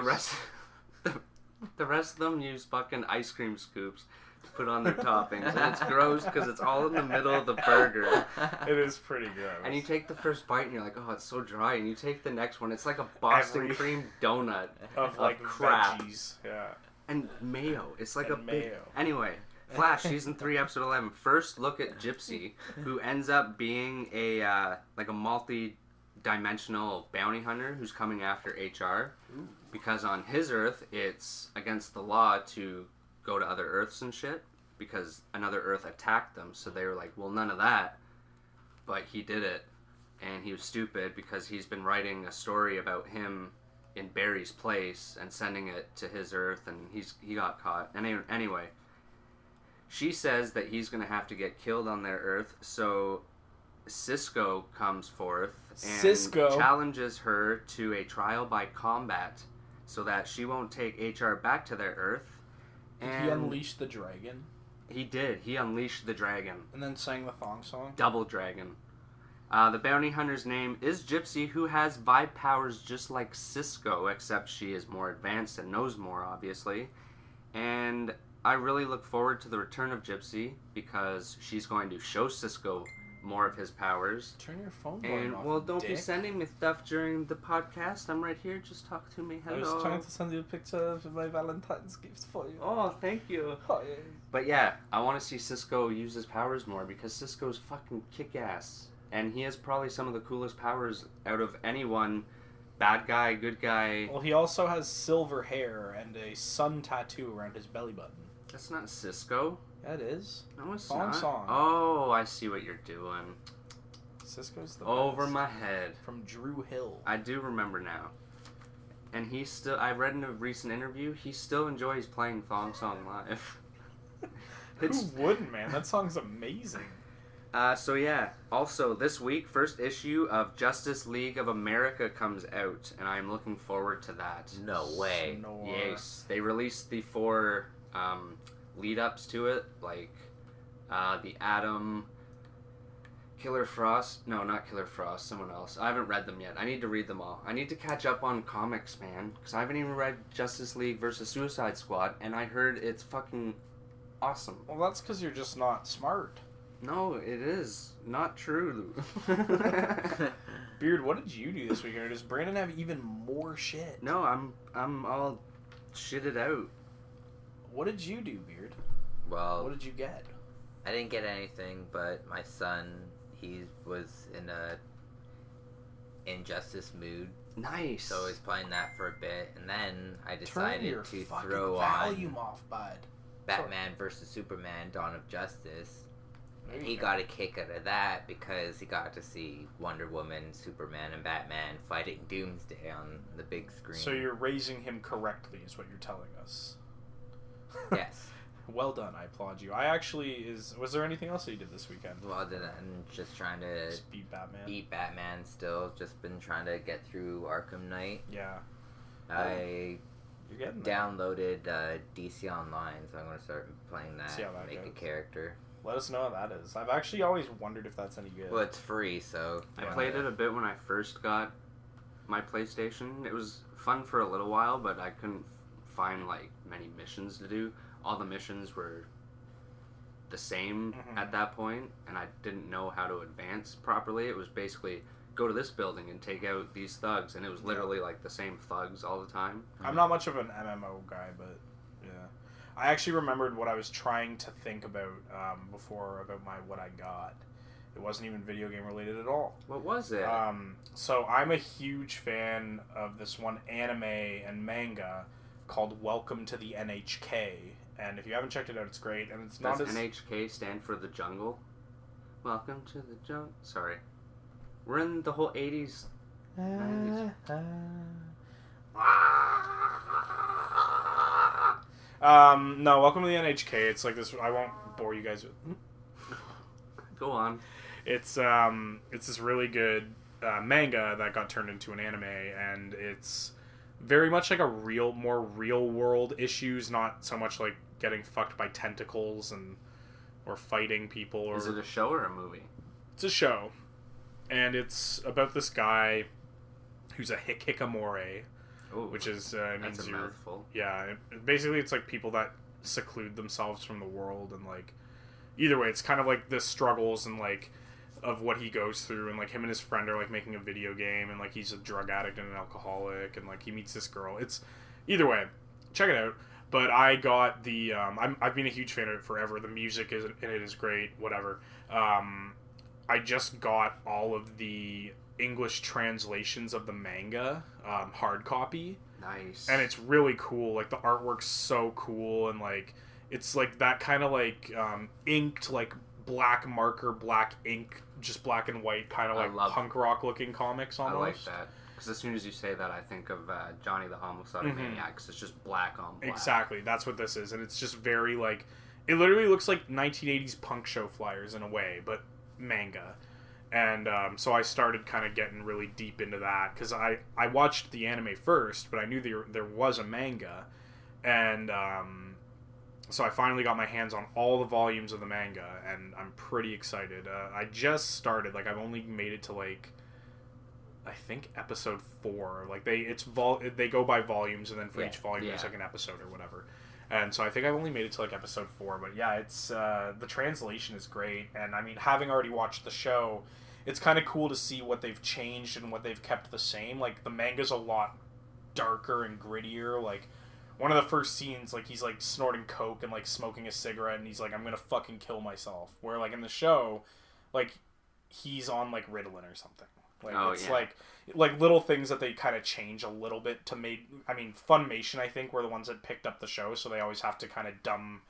The rest of them use fucking ice cream scoops to put on their toppings, and it's gross because it's all in the middle of the burger. It is pretty gross. And you take the first bite and you're like, oh, it's so dry. And you take the next one, it's like a Boston cream donut of like crap. Veggies. Yeah. And mayo. It's like and big... mayo. Anyway, Flash season 3 episode 11. First look at Gypsy, who ends up being a like a multi-dimensional bounty hunter who's coming after HR. Ooh. Because on his Earth, it's against the law to go to other Earths and shit. Because another Earth attacked them, so they were like, well, none of that. But he did it, and he was stupid because he's been writing a story about him in Barry's place and sending it to his Earth, and he got caught. And anyway, she says that he's going to have to get killed on their Earth, so Cisco comes forth and Cisco challenges her to a trial by combat so that she won't take HR back to their Earth. And he unleashed the dragon. He did. He unleashed the dragon. And then sang the thong song. Double dragon. The bounty hunter's name is Gypsy, who has vibe powers just like Cisco, except she is more advanced and knows more, obviously. And I really look forward to the return of Gypsy because she's going to show Cisco more of his powers. Turn your phone and off, well, don't dick. be sending me stuff during the podcast. I'm right here. Just talk to me. Hello. I was trying to send you a picture of my Valentine's gift for you. Oh, thank you. Oh, yeah. But yeah, I want to see Cisco use his powers more because Cisco's fucking kick-ass. And he has probably some of the coolest powers out of anyone. Bad guy, good guy. Well, he also has silver hair and a sun tattoo around his belly button. That's not Cisco. Yeah, it is. No, it's Thong not. song. Oh, I see what you're doing. Cisco's the Over best. my head. From Drew Hill. I do remember now. And he still, I read in a recent interview, he still enjoys playing Thong Song live. Who wouldn't, man? That song's amazing. So yeah, also this week, first issue of Justice League of America comes out, and I'm looking forward to that. No way. Yes, they released the 4 lead-ups to it, like the Atom, Killer Frost. No, not Killer Frost, someone else. I haven't read them yet. I need to read them all. I need to catch up on comics, man, because I haven't even read Justice League versus Suicide Squad, and I heard it's fucking awesome. Well, that's because you're just not smart. No, it is not true. Beard, what did you do this weekend? Or does Brandon have even more shit? No, I'm all shitted out. What did you do, Beard? Well, what did you get? I didn't get anything, but my son, he was in a Injustice mood. Nice. So he's playing that for a bit, and then I Turn decided your to fucking throw volume on off, bud. Batman vs. Superman: Dawn of Justice. And There he you got a kick out of that because he got to see Wonder Woman, Superman, and Batman fighting Doomsday on the big screen. So you're raising him correctly, is what you're telling us. Yes. Well done. I applaud you. I actually was there anything else that you did this weekend? Well, I'm just trying to Just beat Batman. Beat Batman still. Just been trying to get through Arkham Knight. Yeah. I You're getting there. downloaded DC Online, so I'm going to start playing that. See how that Make goes. a character. Let us know how that is. I've actually always wondered if that's any good. Well, it's free, so... I played it a bit when I first got my PlayStation. It was fun for a little while, but I couldn't find like many missions to do. All the missions were the same at that point, and I didn't know how to advance properly. It was basically go to this building and take out these thugs, and it was literally like the same thugs all the time. I'm not much of an MMO guy, but yeah. I actually remembered what I was trying to think about before about what I got. It wasn't even video game related at all. What was it? So I'm a huge fan of this one anime and manga called Welcome to the NHK. And if you haven't checked it out, it's great. And it's not Does as... NHK stand for the jungle? Welcome to the jungle. Sorry. We're in the whole 80s. 90s. No, Welcome to the NHK. It's like this... I won't bore you guys with... Go on. It's this really good manga that got turned into an anime, and it's very much like more real world issues, not so much like getting fucked by tentacles or fighting people. Or Is it a show or a movie? It's a show, and it's about this guy who's a hikikomori, which is that's a mouthful. Yeah, basically it's like people that seclude themselves from the world, and like either way, it's kind of like the struggles and like of what he goes through, and like him and his friend are like making a video game, and like he's a drug addict and an alcoholic, and like he meets this girl. It's either way, check it out. But I got the I've been a huge fan of it forever. The music in it is great. Whatever. I just got all of the English translations of the manga hard copy. Nice. And it's really cool. Like the artwork's so cool, and like it's like that kind of like inked like black marker, black ink, just black and white kind of like punk rock looking comics almost. I like that. Because as soon as you say that, I think of Johnny the Homicidal Maniac, because it's just black on black. Exactly, that's what this is, and it's just very like, it literally looks like 1980s punk show flyers in a way, but manga. And so I started kind of getting really deep into that because I watched the anime first, but I knew there was a manga. And so I finally got my hands on all the volumes of the manga, and I'm pretty excited. I just started, like, I've only made it to, like, I think episode 4. Like, they go by volumes, and then for each volume there's, like, an episode or whatever. And so I think I've only made it to, like, episode 4. But yeah, it's the translation is great. And I mean, having already watched the show, it's kind of cool to see what they've changed and what they've kept the same. Like, the manga's a lot darker and grittier. Like, one of the first scenes, like, he's, like, snorting coke and, like, smoking a cigarette, and he's like, I'm gonna fucking kill myself. Where, like, in the show, like, he's on, like, Ritalin or something. Like, like little things that they kind of change a little bit to make... I mean, Funimation, I think, were the ones that picked up the show, so they always have to kind of dumb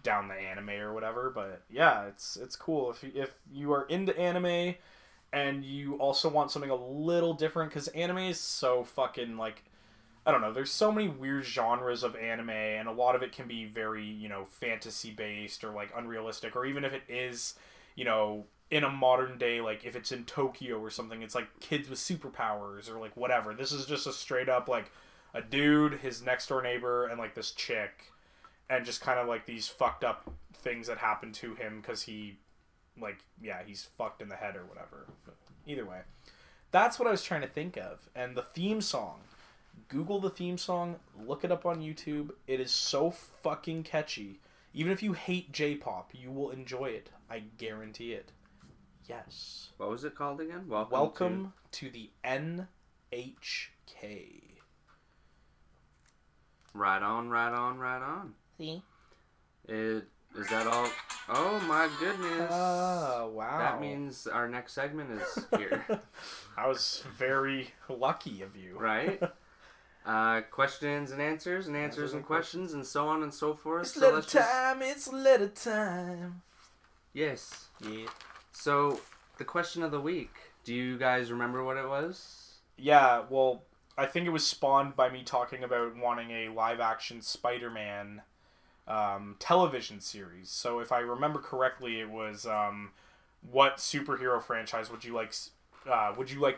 down the anime or whatever. But, yeah, it's cool. If you are into anime and you also want something a little different, because anime is so fucking, like... I don't know, there's so many weird genres of anime, and a lot of it can be very, you know, fantasy-based or, like, unrealistic, or even if it is, you know, in a modern day, like, if it's in Tokyo or something, it's, like, kids with superpowers, or, like, whatever. This is just a straight-up, like, a dude, his next-door neighbor, and, like, this chick, and just kind of, like, these fucked-up things that happen to him, because he, like, yeah, he's fucked in the head or whatever. But either way. That's what I was trying to think of, and the theme song... Google the theme song, look it up on YouTube. It is so fucking catchy. Even if you hate J-pop, you will enjoy it. I guarantee it. Yes. What was it called again? Welcome to the NHK. Right on, right on, right on. See? Is that all? Oh my goodness. Oh, wow. That means our next segment is here. I was very lucky of you. Right? Questions and answers and questions and so on and so forth. It's letter time. Yes. Yeah. So, the question of the week. Do you guys remember what it was? Yeah, well, I think it was spawned by me talking about wanting a live-action Spider-Man television series. So, if I remember correctly, it was what superhero franchise would you like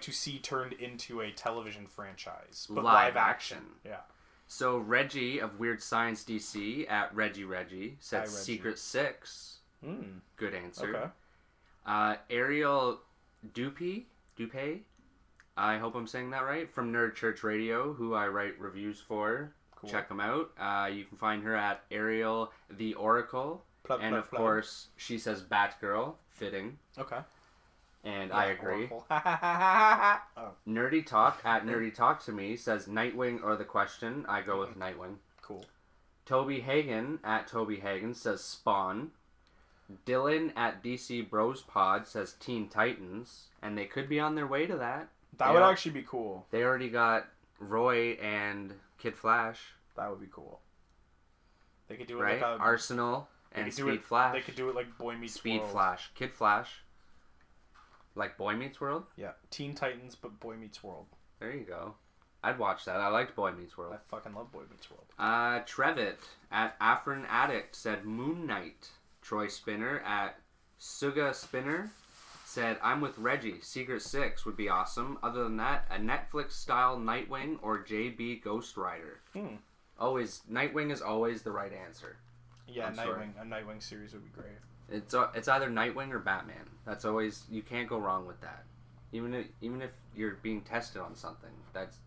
to see turned into a television franchise, but live action? Yeah. So Reggie of Weird Science DC at Reggie said Reggie. Secret Six. Good answer. Okay. Ariel Dupe, I hope I'm saying that right, from Nerd Church Radio, who I write reviews for. Cool. Check them out. You can find her at Ariel the Oracle. Of course, she says Batgirl, fitting. Okay. And yeah, I agree. Oh. Nerdy Talk at Nerdy Talk to Me says Nightwing or the Question. I go with Nightwing. Cool. Toby Hagen at Toby Hagen says Spawn. Dylan at DC Bros Pod says Teen Titans, and they could be on their way to that. That would actually be cool. They already got Roy and Kid Flash. That would be cool. They could do it right? like Arsenal and Speed Flash. They could do it like Boy Meets Speed World. Flash. Kid Flash. Like Boy Meets World? Yeah. Teen Titans, but Boy Meets World. There you go. I'd watch that. I liked Boy Meets World. I fucking love Boy Meets World. Trevitt at Afrin Addict said Moon Knight. Troy Spinner at Suga Spinner said, I'm with Reggie. Secret Six would be awesome. Other than that, a Netflix-style Nightwing or JB Ghost Rider. Always, Nightwing is always the right answer. Yeah, a Nightwing series would be great. It's either Nightwing or Batman. That's always, you can't go wrong with that. Even if you're being tested on something,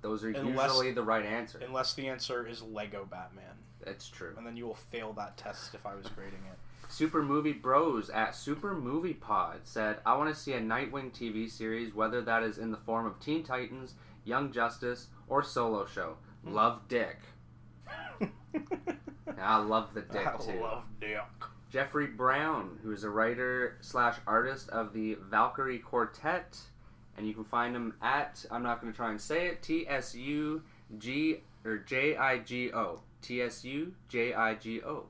those are usually the right answer. Unless the answer is Lego Batman. That's true. And then you will fail that test if I was grading it. Super Movie Bros at Super Movie Pod said, I want to see a Nightwing TV series, whether that is in the form of Teen Titans, Young Justice, or solo show. Love Dick. I love the Dick too. I love Dick. Jeffrey Brown, who is a writer/artist of the Valkyrie Quartet, and you can find him at, I'm not going to try and say it, TSUJIGO. TSUJIGO.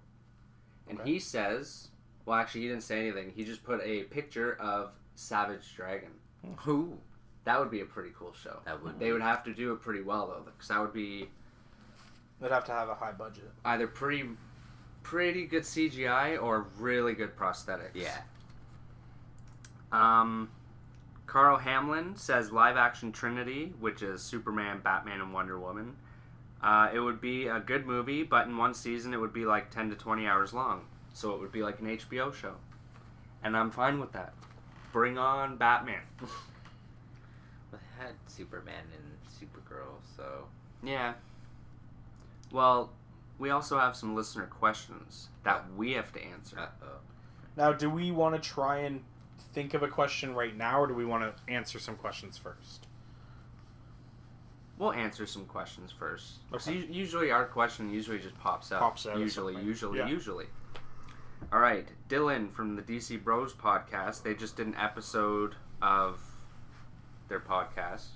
And he says, well, actually, he didn't say anything. He just put a picture of Savage Dragon. Who? That would be a pretty cool show. They would have to do it pretty well, though, because that would be... They'd have to have a high budget. Either pretty good CGI or really good prosthetics. Yeah. Carl Hamlin says live-action Trinity, which is Superman, Batman, and Wonder Woman. It would be a good movie, but in one season it would be like 10 to 20 hours long. So it would be like an HBO show. And I'm fine with that. Bring on Batman. Well, they had Superman and Supergirl, so... Yeah. Well, we also have some listener questions that we have to answer. Uh-oh. Now, do we want to try and think of a question right now, or do we want to answer some questions first? We'll answer some questions first. Okay. So usually our question just pops up. Usually. All right, Dylan from the DC Bros podcast. They just did an episode of their podcast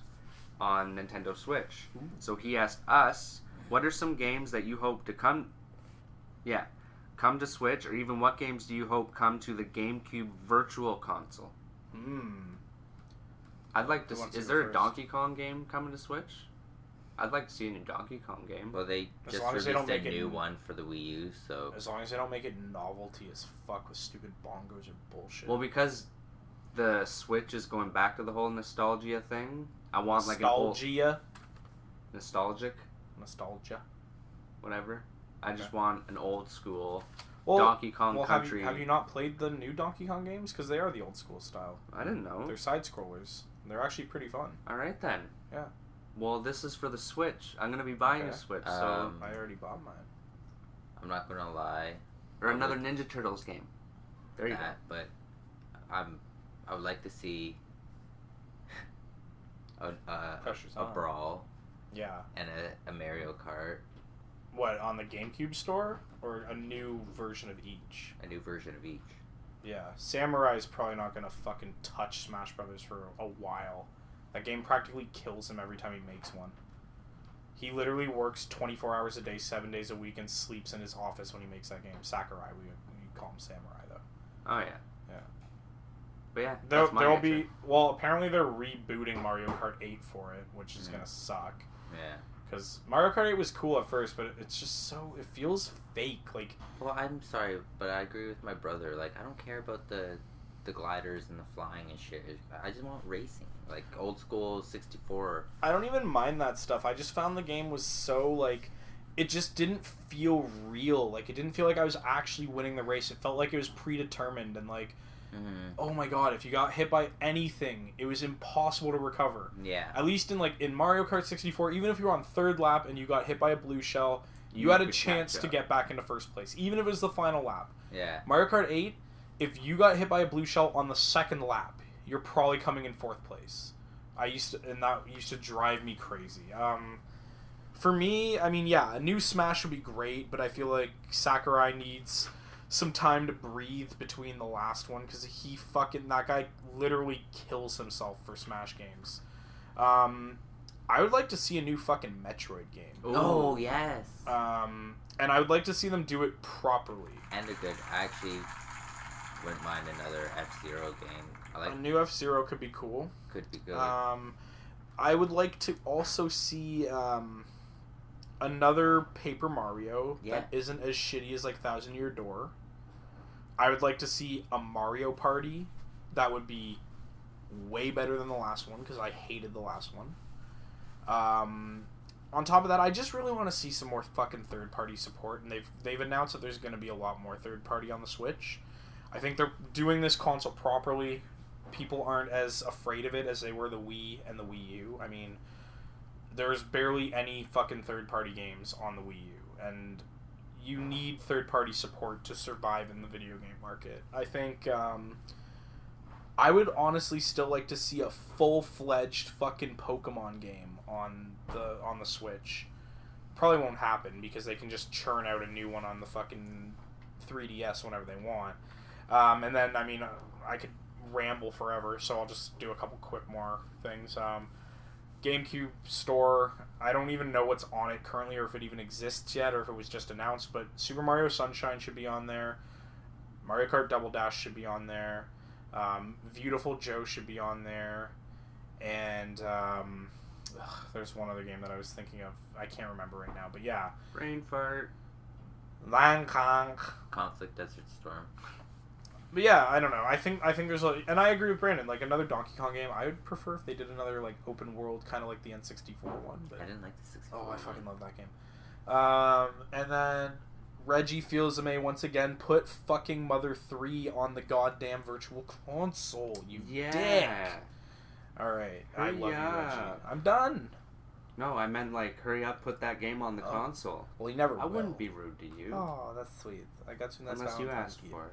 on Nintendo Switch. Ooh. So he asked us, what are some games that you hope to come to Switch, or even what games do you hope come to the GameCube Virtual Console? I'd like to. Is there a Donkey Kong game coming to Switch? I'd like to see a new Donkey Kong game. Well, they just released a new one for the Wii U, so... As long as they don't make it novelty as fuck with stupid bongos or bullshit. Well, because the Switch is going back to the whole nostalgia thing, I want like nostalgia. Nostalgia. Whatever. I just want an old school Donkey Kong Country. Have you not played the new Donkey Kong games? Because they are the old school style. I didn't know. They're side scrollers. They're actually pretty fun. Alright then. Yeah. Well, this is for the Switch. I'm gonna be buying a Switch, so I already bought mine. I'm not gonna lie. Or another Ninja Turtles game. There you go. But I would like to see a Brawl. Yeah. And a Mario Kart. What, on the GameCube store? Or a new version of each? A new version of each. Yeah. Samurai's probably not gonna fucking touch Smash Brothers for a while. That game practically kills him every time he makes one. He literally works 24 hours a day, 7 days a week, and sleeps in his office when he makes that game. Sakurai, we call him Samurai, though. Oh, yeah. Yeah. But yeah, there'll be... Well, apparently they're rebooting Mario Kart 8 for it, which is gonna suck. Yeah. Because Mario Kart 8 was cool at first, but it's just so... It feels fake, like... Well, I'm sorry, but I agree with my brother. Like, I don't care about the gliders and the flying and shit. I just want racing. Like, old school 64. I don't even mind that stuff. I just found the game was so, like... It just didn't feel real. Like, it didn't feel like I was actually winning the race. It felt like it was predetermined and, like... Oh my god, if you got hit by anything, it was impossible to recover. Yeah. At least in Mario Kart 64, even if you were on third lap and you got hit by a blue shell, you had a chance to get back into first place. Even if it was the final lap. Yeah. Mario Kart 8, if you got hit by a blue shell on the second lap, you're probably coming in fourth place. That used to drive me crazy. For me, I mean, yeah, a new Smash would be great, but I feel like Sakurai needs some time to breathe between the last one, because that guy literally kills himself for Smash games. I would like to see a new fucking Metroid game. Ooh. Oh, yes. And I would like to see them do it properly. And I actually wouldn't mind another F-Zero game. A new F-Zero could be cool. Could be good. I would like to also see another Paper Mario that isn't as shitty as like Thousand Year Door. I would like to see a Mario Party that would be way better than the last one, because I hated the last one. On top of that, I just really want to see some more fucking third-party support, and they've announced that there's going to be a lot more third-party on the Switch. I think they're doing this console properly. People aren't as afraid of it as they were the Wii and the Wii U. I mean, there's barely any fucking third-party games on the Wii U, and you need third-party support to survive in the video game market. I think, I would honestly still like to see a full-fledged fucking Pokemon game on the Switch. Probably won't happen, because they can just churn out a new one on the fucking 3DS whenever they want. And then, I mean, I could ramble forever, so I'll just do a couple quick more things. GameCube store, I don't even know what's on it currently, or if it even exists yet, or if it was just announced, but Super Mario Sunshine should be on there. Mario Kart Double Dash should be on there. Beautiful Joe should be on there. And there's one other game that I was thinking of. I can't remember right now, but yeah. Brain fart. Lang Kong. Conflict Desert Storm. But yeah, I don't know. I think there's and I agree with Brandon. Like another Donkey Kong game, I would prefer if they did another like open world, kind of like the N64 one. But I didn't like the 64. Oh, I fucking love that game. And then Reggie Fils-Aimé once again put fucking Mother 3 on the goddamn Virtual Console. You dick. All right, I love you, Reggie. I'm done. No, I meant like hurry up, put that game on the console. Well, he never. I wouldn't be rude to you. Oh, that's sweet. I got you. That's unless you asked for it.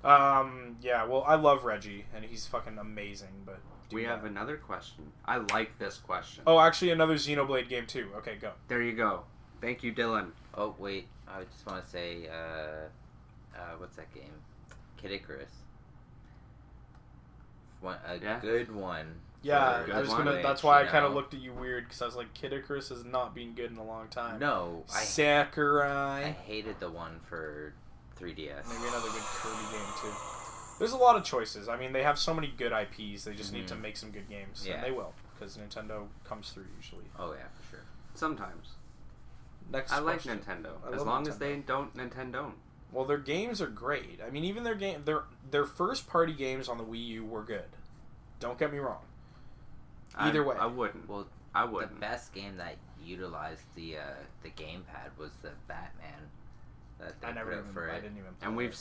Yeah, well, I love Reggie, and he's fucking amazing, but... We have another question. I like this question. Oh, actually, another Xenoblade game, too. Okay, go. There you go. Thank you, Dylan. Oh, wait. I just want to say, what's that game? Kid Icarus. Good one. Yeah, I was gonna. That's why I kind of looked at you weird, because I was like, Kid Icarus has not been good in a long time. No. Sakurai. I hated the one for 3DS. Maybe another good Kirby game too. There's a lot of choices. I mean, they have so many good IPs. They just need to make some good games, and they will, because Nintendo comes through usually. Oh yeah, for sure. Sometimes. Next I question. like Nintendo, as long as they don't Nintendo. Well, their games are great. I mean, even their first party games on the Wii U were good. Don't get me wrong. Either way, I wouldn't. Well, I wouldn't. The best game that utilized the gamepad was the Batman. I didn't even play and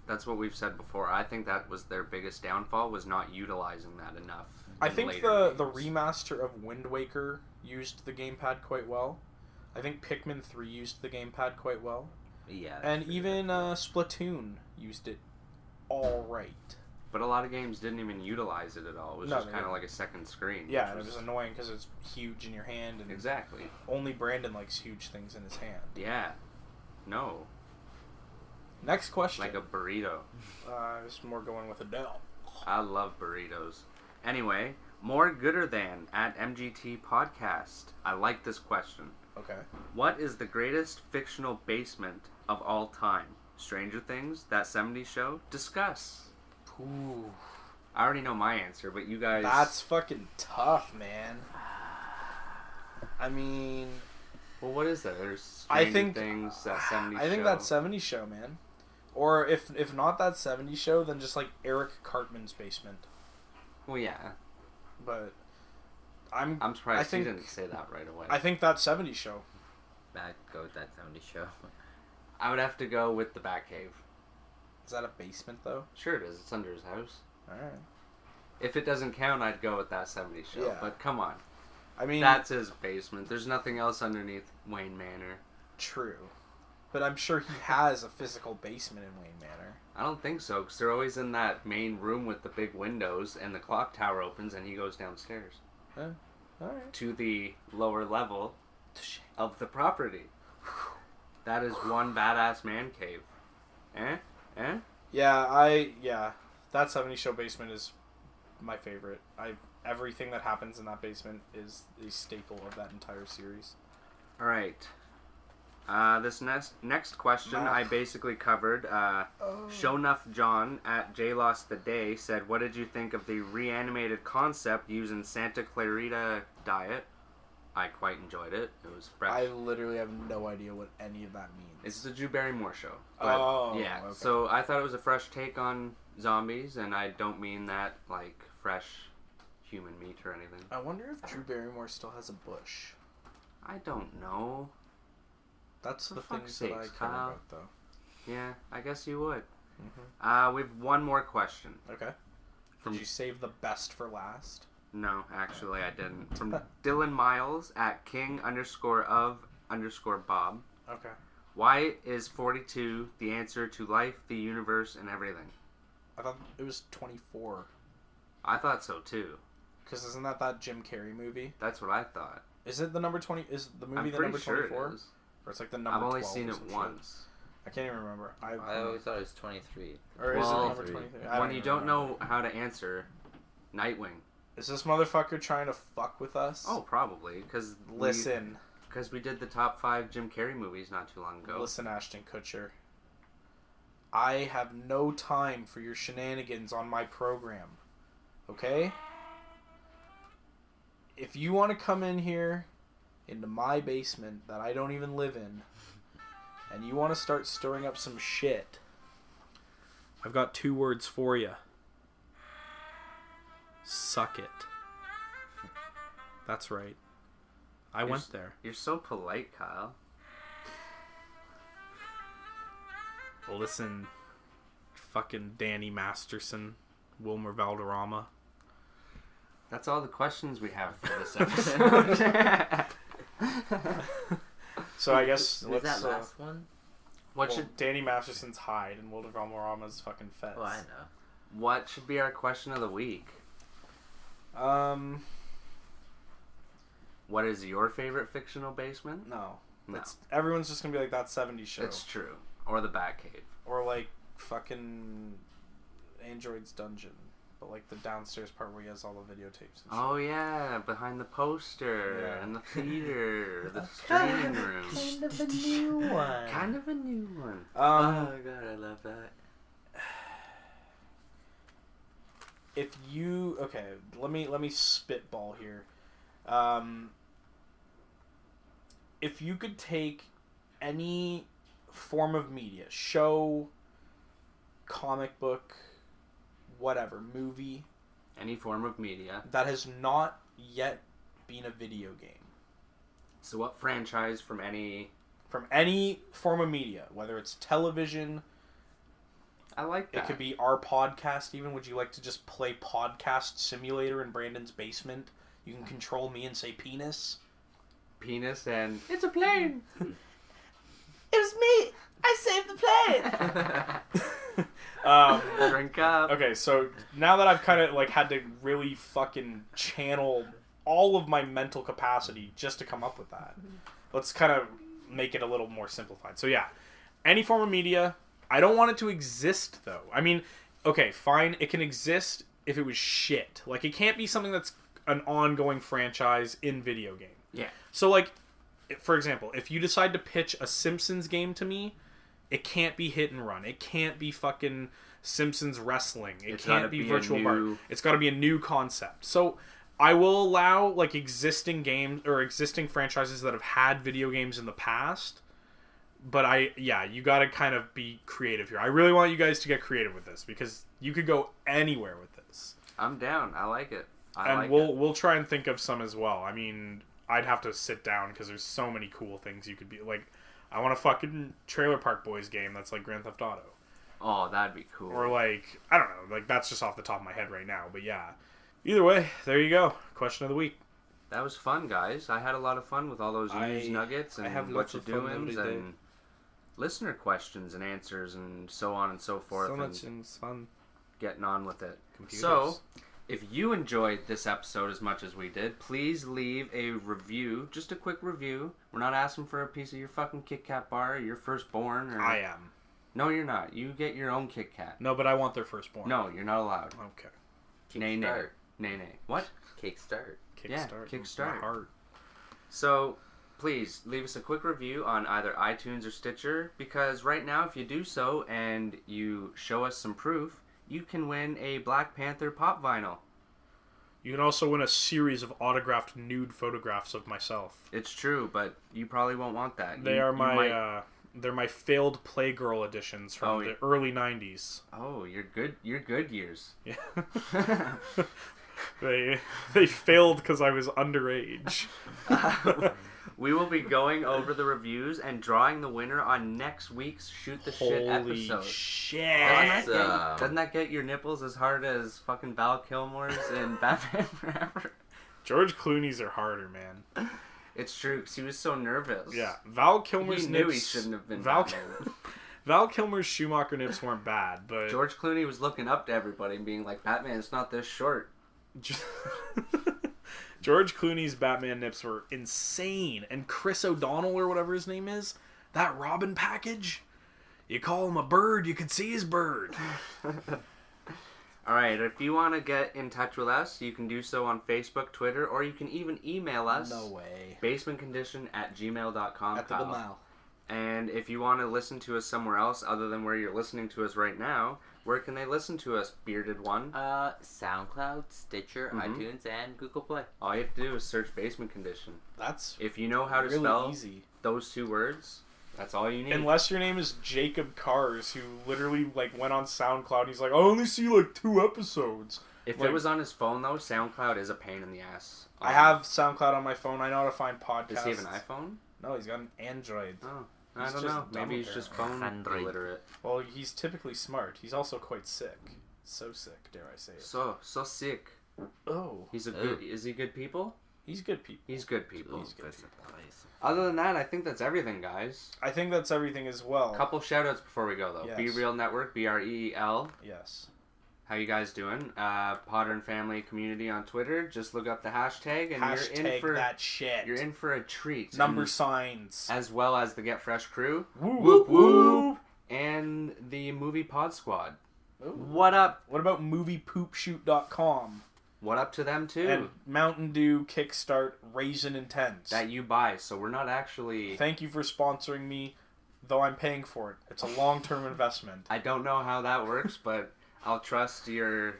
that's what we've said before. I think that was their biggest downfall, was not utilizing that enough. I think the remaster of Wind Waker used the gamepad quite well. I think Pikmin 3 used the gamepad quite well. Yeah. And even Splatoon used it all right. But a lot of games didn't even utilize it at all. It was just kind of like a second screen. Yeah, and it was annoying because it's huge in your hand. And exactly. Only Brandon likes huge things in his hand. Yeah. No. Next question. Like a burrito. It's more going with Adele. I love burritos. Anyway, more gooder than at MGT Podcast. I like this question. Okay. What is the greatest fictional basement of all time? Stranger Things? That 70s show? Discuss. Ooh. I already know my answer, but you guys... That's fucking tough, man. I mean... Well, what is that? There's Stranger Things, that 70s show. I think that 70s show, man. Or if not that 70s show, then just like Eric Cartman's basement. Well, yeah. But I'm surprised you didn't say that right away. I think that 70s show. I'd go with that 70s show. I would have to go with the Batcave. Is that a basement, though? Sure it is. It's under his house. Alright. If it doesn't count, I'd go with that 70s show. Yeah. But come on. I mean... That's his basement. There's nothing else underneath Wayne Manor. True. But I'm sure he has a physical basement in Wayne Manor. I don't think so, because they're always in that main room with the big windows, and the clock tower opens, and he goes downstairs. Alright. To the lower level of the property. That is one badass man cave. Eh? Yeah, that 70s show basement is my favorite. Everything that happens in that basement is a staple of that entire series. Alright. This next question I basically covered. Shownuff John at J Lost the Day said, what did you think of the reanimated concept using Santa Clarita Diet? I quite enjoyed it. It was fresh. I literally have no idea what any of that means. It's the Drew Barrymore show. But, yeah. Okay. So I thought it was a fresh take on zombies, and I don't mean that like fresh human meat or anything. I wonder if Drew Barrymore still has a bush. I don't know. That's the things that I care about, though. Yeah, I guess you would. Mm-hmm. We have one more question. Okay. Did you save the best for last? No, actually I didn't. From Dylan Miles at king_of_Bob. Okay. Why is 42 the answer to life, the universe, and everything? I thought it was 24. I thought so too. Because isn't that Jim Carrey movie? That's what I thought. Is it the number 20? Is the movie the number 24? Sure it is. Or it's like the number 12? I've only seen it once. I can't even remember. I always thought it was 23. Or is it number 23? When you don't know how to answer, Nightwing. Is this motherfucker trying to fuck with us? Oh, probably. Because listen. Because we did the top 5 Jim Carrey movies not too long ago. Listen, Ashton Kutcher. I have no time for your shenanigans on my program. Okay? If you want to come in here into my basement that I don't even live in, and you want to start stirring up some shit, I've got 2 words for you. Suck it. That's right. I went there. You're so polite, Kyle. Listen, fucking Danny Masterson, Wilmer Valderrama. That's all the questions we have for this episode. So I guess Who's that last one? Danny Masterson's hide and Wilmer Valderrama's fucking Fez. Oh, I know. What should be our question of the week? What is your favorite fictional basement? No. Everyone's just gonna be like that 70s show. It's true. Or the Batcave. Or like fucking Android's Dungeon. But like the downstairs part where he has all the videotapes and shit. Oh yeah, behind the poster and the theater, the streaming room. Kind of a new one. Kind of a new one. Oh god, I love that. If you let me spitball here. If you could take any form of media, show, comic book, whatever, movie, any form of media that has not yet been a video game. So what franchise from any form of media, whether it's television, I like that. It could be our podcast even. Would you like to just play Podcast Simulator in Brandon's basement? You can control me and say penis. Penis and it's a plane. It was me. I saved the plane. Drink up. Okay, so now that I've kind of like had to really fucking channel all of my mental capacity just to come up with that, let's kind of make it a little more simplified. So yeah, any form of media. I don't want it to exist though. I mean, okay, fine, it can exist if it was shit. Like it can't be something that's an ongoing franchise in video game. Yeah. So like, for example, if you decide to pitch a Simpsons game to me, it can't be hit and run. It can't be fucking Simpsons wrestling. It can't be virtual bar. It's got to be a new concept. So I will allow like existing games or existing franchises that have had video games in the past. But you got to kind of be creative here. I really want you guys to get creative with this because you could go anywhere with this. I'm down. I like it. We'll try and think of some as well. I mean, I'd have to sit down because there's so many cool things you could be like. I want a fucking Trailer Park Boys game that's like Grand Theft Auto. Oh, that'd be cool. Or like, I don't know, like that's just off the top of my head right now. But yeah, either way, there you go. Question of the week. That was fun, guys. I had a lot of fun with all those news nuggets and what you're doing and listener questions and answers and so on and so forth. So much fun. Getting on with it. Computers. So, if you enjoyed this episode as much as we did, please leave a review. Just a quick review. We're not asking for a piece of your fucking Kit Kat bar or your firstborn. Or... I am. No, you're not. You get your own Kit Kat. No, but I want their firstborn. No, you're not allowed. Okay. Nay. What? Kickstart. Kickstart. My heart. So, please leave us a quick review on either iTunes or Stitcher, because right now, if you do so and you show us some proof, you can win a Black Panther pop vinyl. You can also win a series of autographed nude photographs of myself. It's true, but you probably won't want that. They are my they're my failed Playgirl editions from the early 90s. Oh, you're good. You're good years. Yeah. They failed because I was underage. We will be going over the reviews and drawing the winner on next week's Shoot the Shit episode. Holy shit! Doesn't that get your nipples as hard as fucking Val Kilmer's in Batman Forever? George Clooney's are harder, man. It's true, because he was so nervous. Yeah, Val Kilmer's he knew nips... he shouldn't have been Val Kilmer's Schumacher nips weren't bad, but... George Clooney was looking up to everybody and being like, Batman's not this short. George Clooney's Batman nips were insane. And Chris O'Donnell, or whatever his name is, that Robin package, you call him a bird, you can see his bird. Alright, if you want to get in touch with us, you can do so on Facebook, Twitter, or you can even email us. No way. basementcondition@gmail.com. At the mile. And if you want to listen to us somewhere else other than where you're listening to us right now, where can they listen to us, Bearded One? SoundCloud, Stitcher, iTunes, and Google Play. All you have to do is search Basement Condition. That's if you know how to really spell easy. Those two words, That's all you need. Unless your name is Jacob Cars, who literally like went on SoundCloud and he's like, I only see like 2 episodes. If like, it was on his phone though, SoundCloud is a pain in the ass. I have SoundCloud on my phone. I know how to find podcasts. Does he have an iPhone? No, he's got an Android. Oh, I don't know. Maybe he's just phone illiterate. Well, he's typically smart. He's also quite sick. So sick, dare I say it. So sick. Oh. He's a good. Is he good people? He's good people. He's good people. He's good people. Other than that, I think that's everything, guys. I think that's everything as well. Couple shoutouts before we go, though. Yes. Be Real Network, BREEL. Yes. How you guys doing? Potter and Family Community on Twitter. Just look up the hashtag, and you're in for that shit. You're in for a treat. Number signs, as well as the Get Fresh crew. Woo whoop whoop. And the Movie Pod Squad. Ooh. What up? What about MoviePoopShoot.com? What up to them too? And Mountain Dew Kickstart Raisin Intense that you buy. So we're not actually. Thank you for sponsoring me, though I'm paying for it. It's a long-term investment. I don't know how that works, but I'll trust your,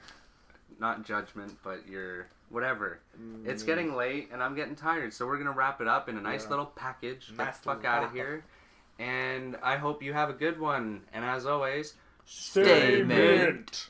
not judgment, but your whatever. It's getting late and I'm getting tired, so we're gonna wrap it up in a nice little package. Get the fuck out of here. And I hope you have a good one. And as always, stay mint.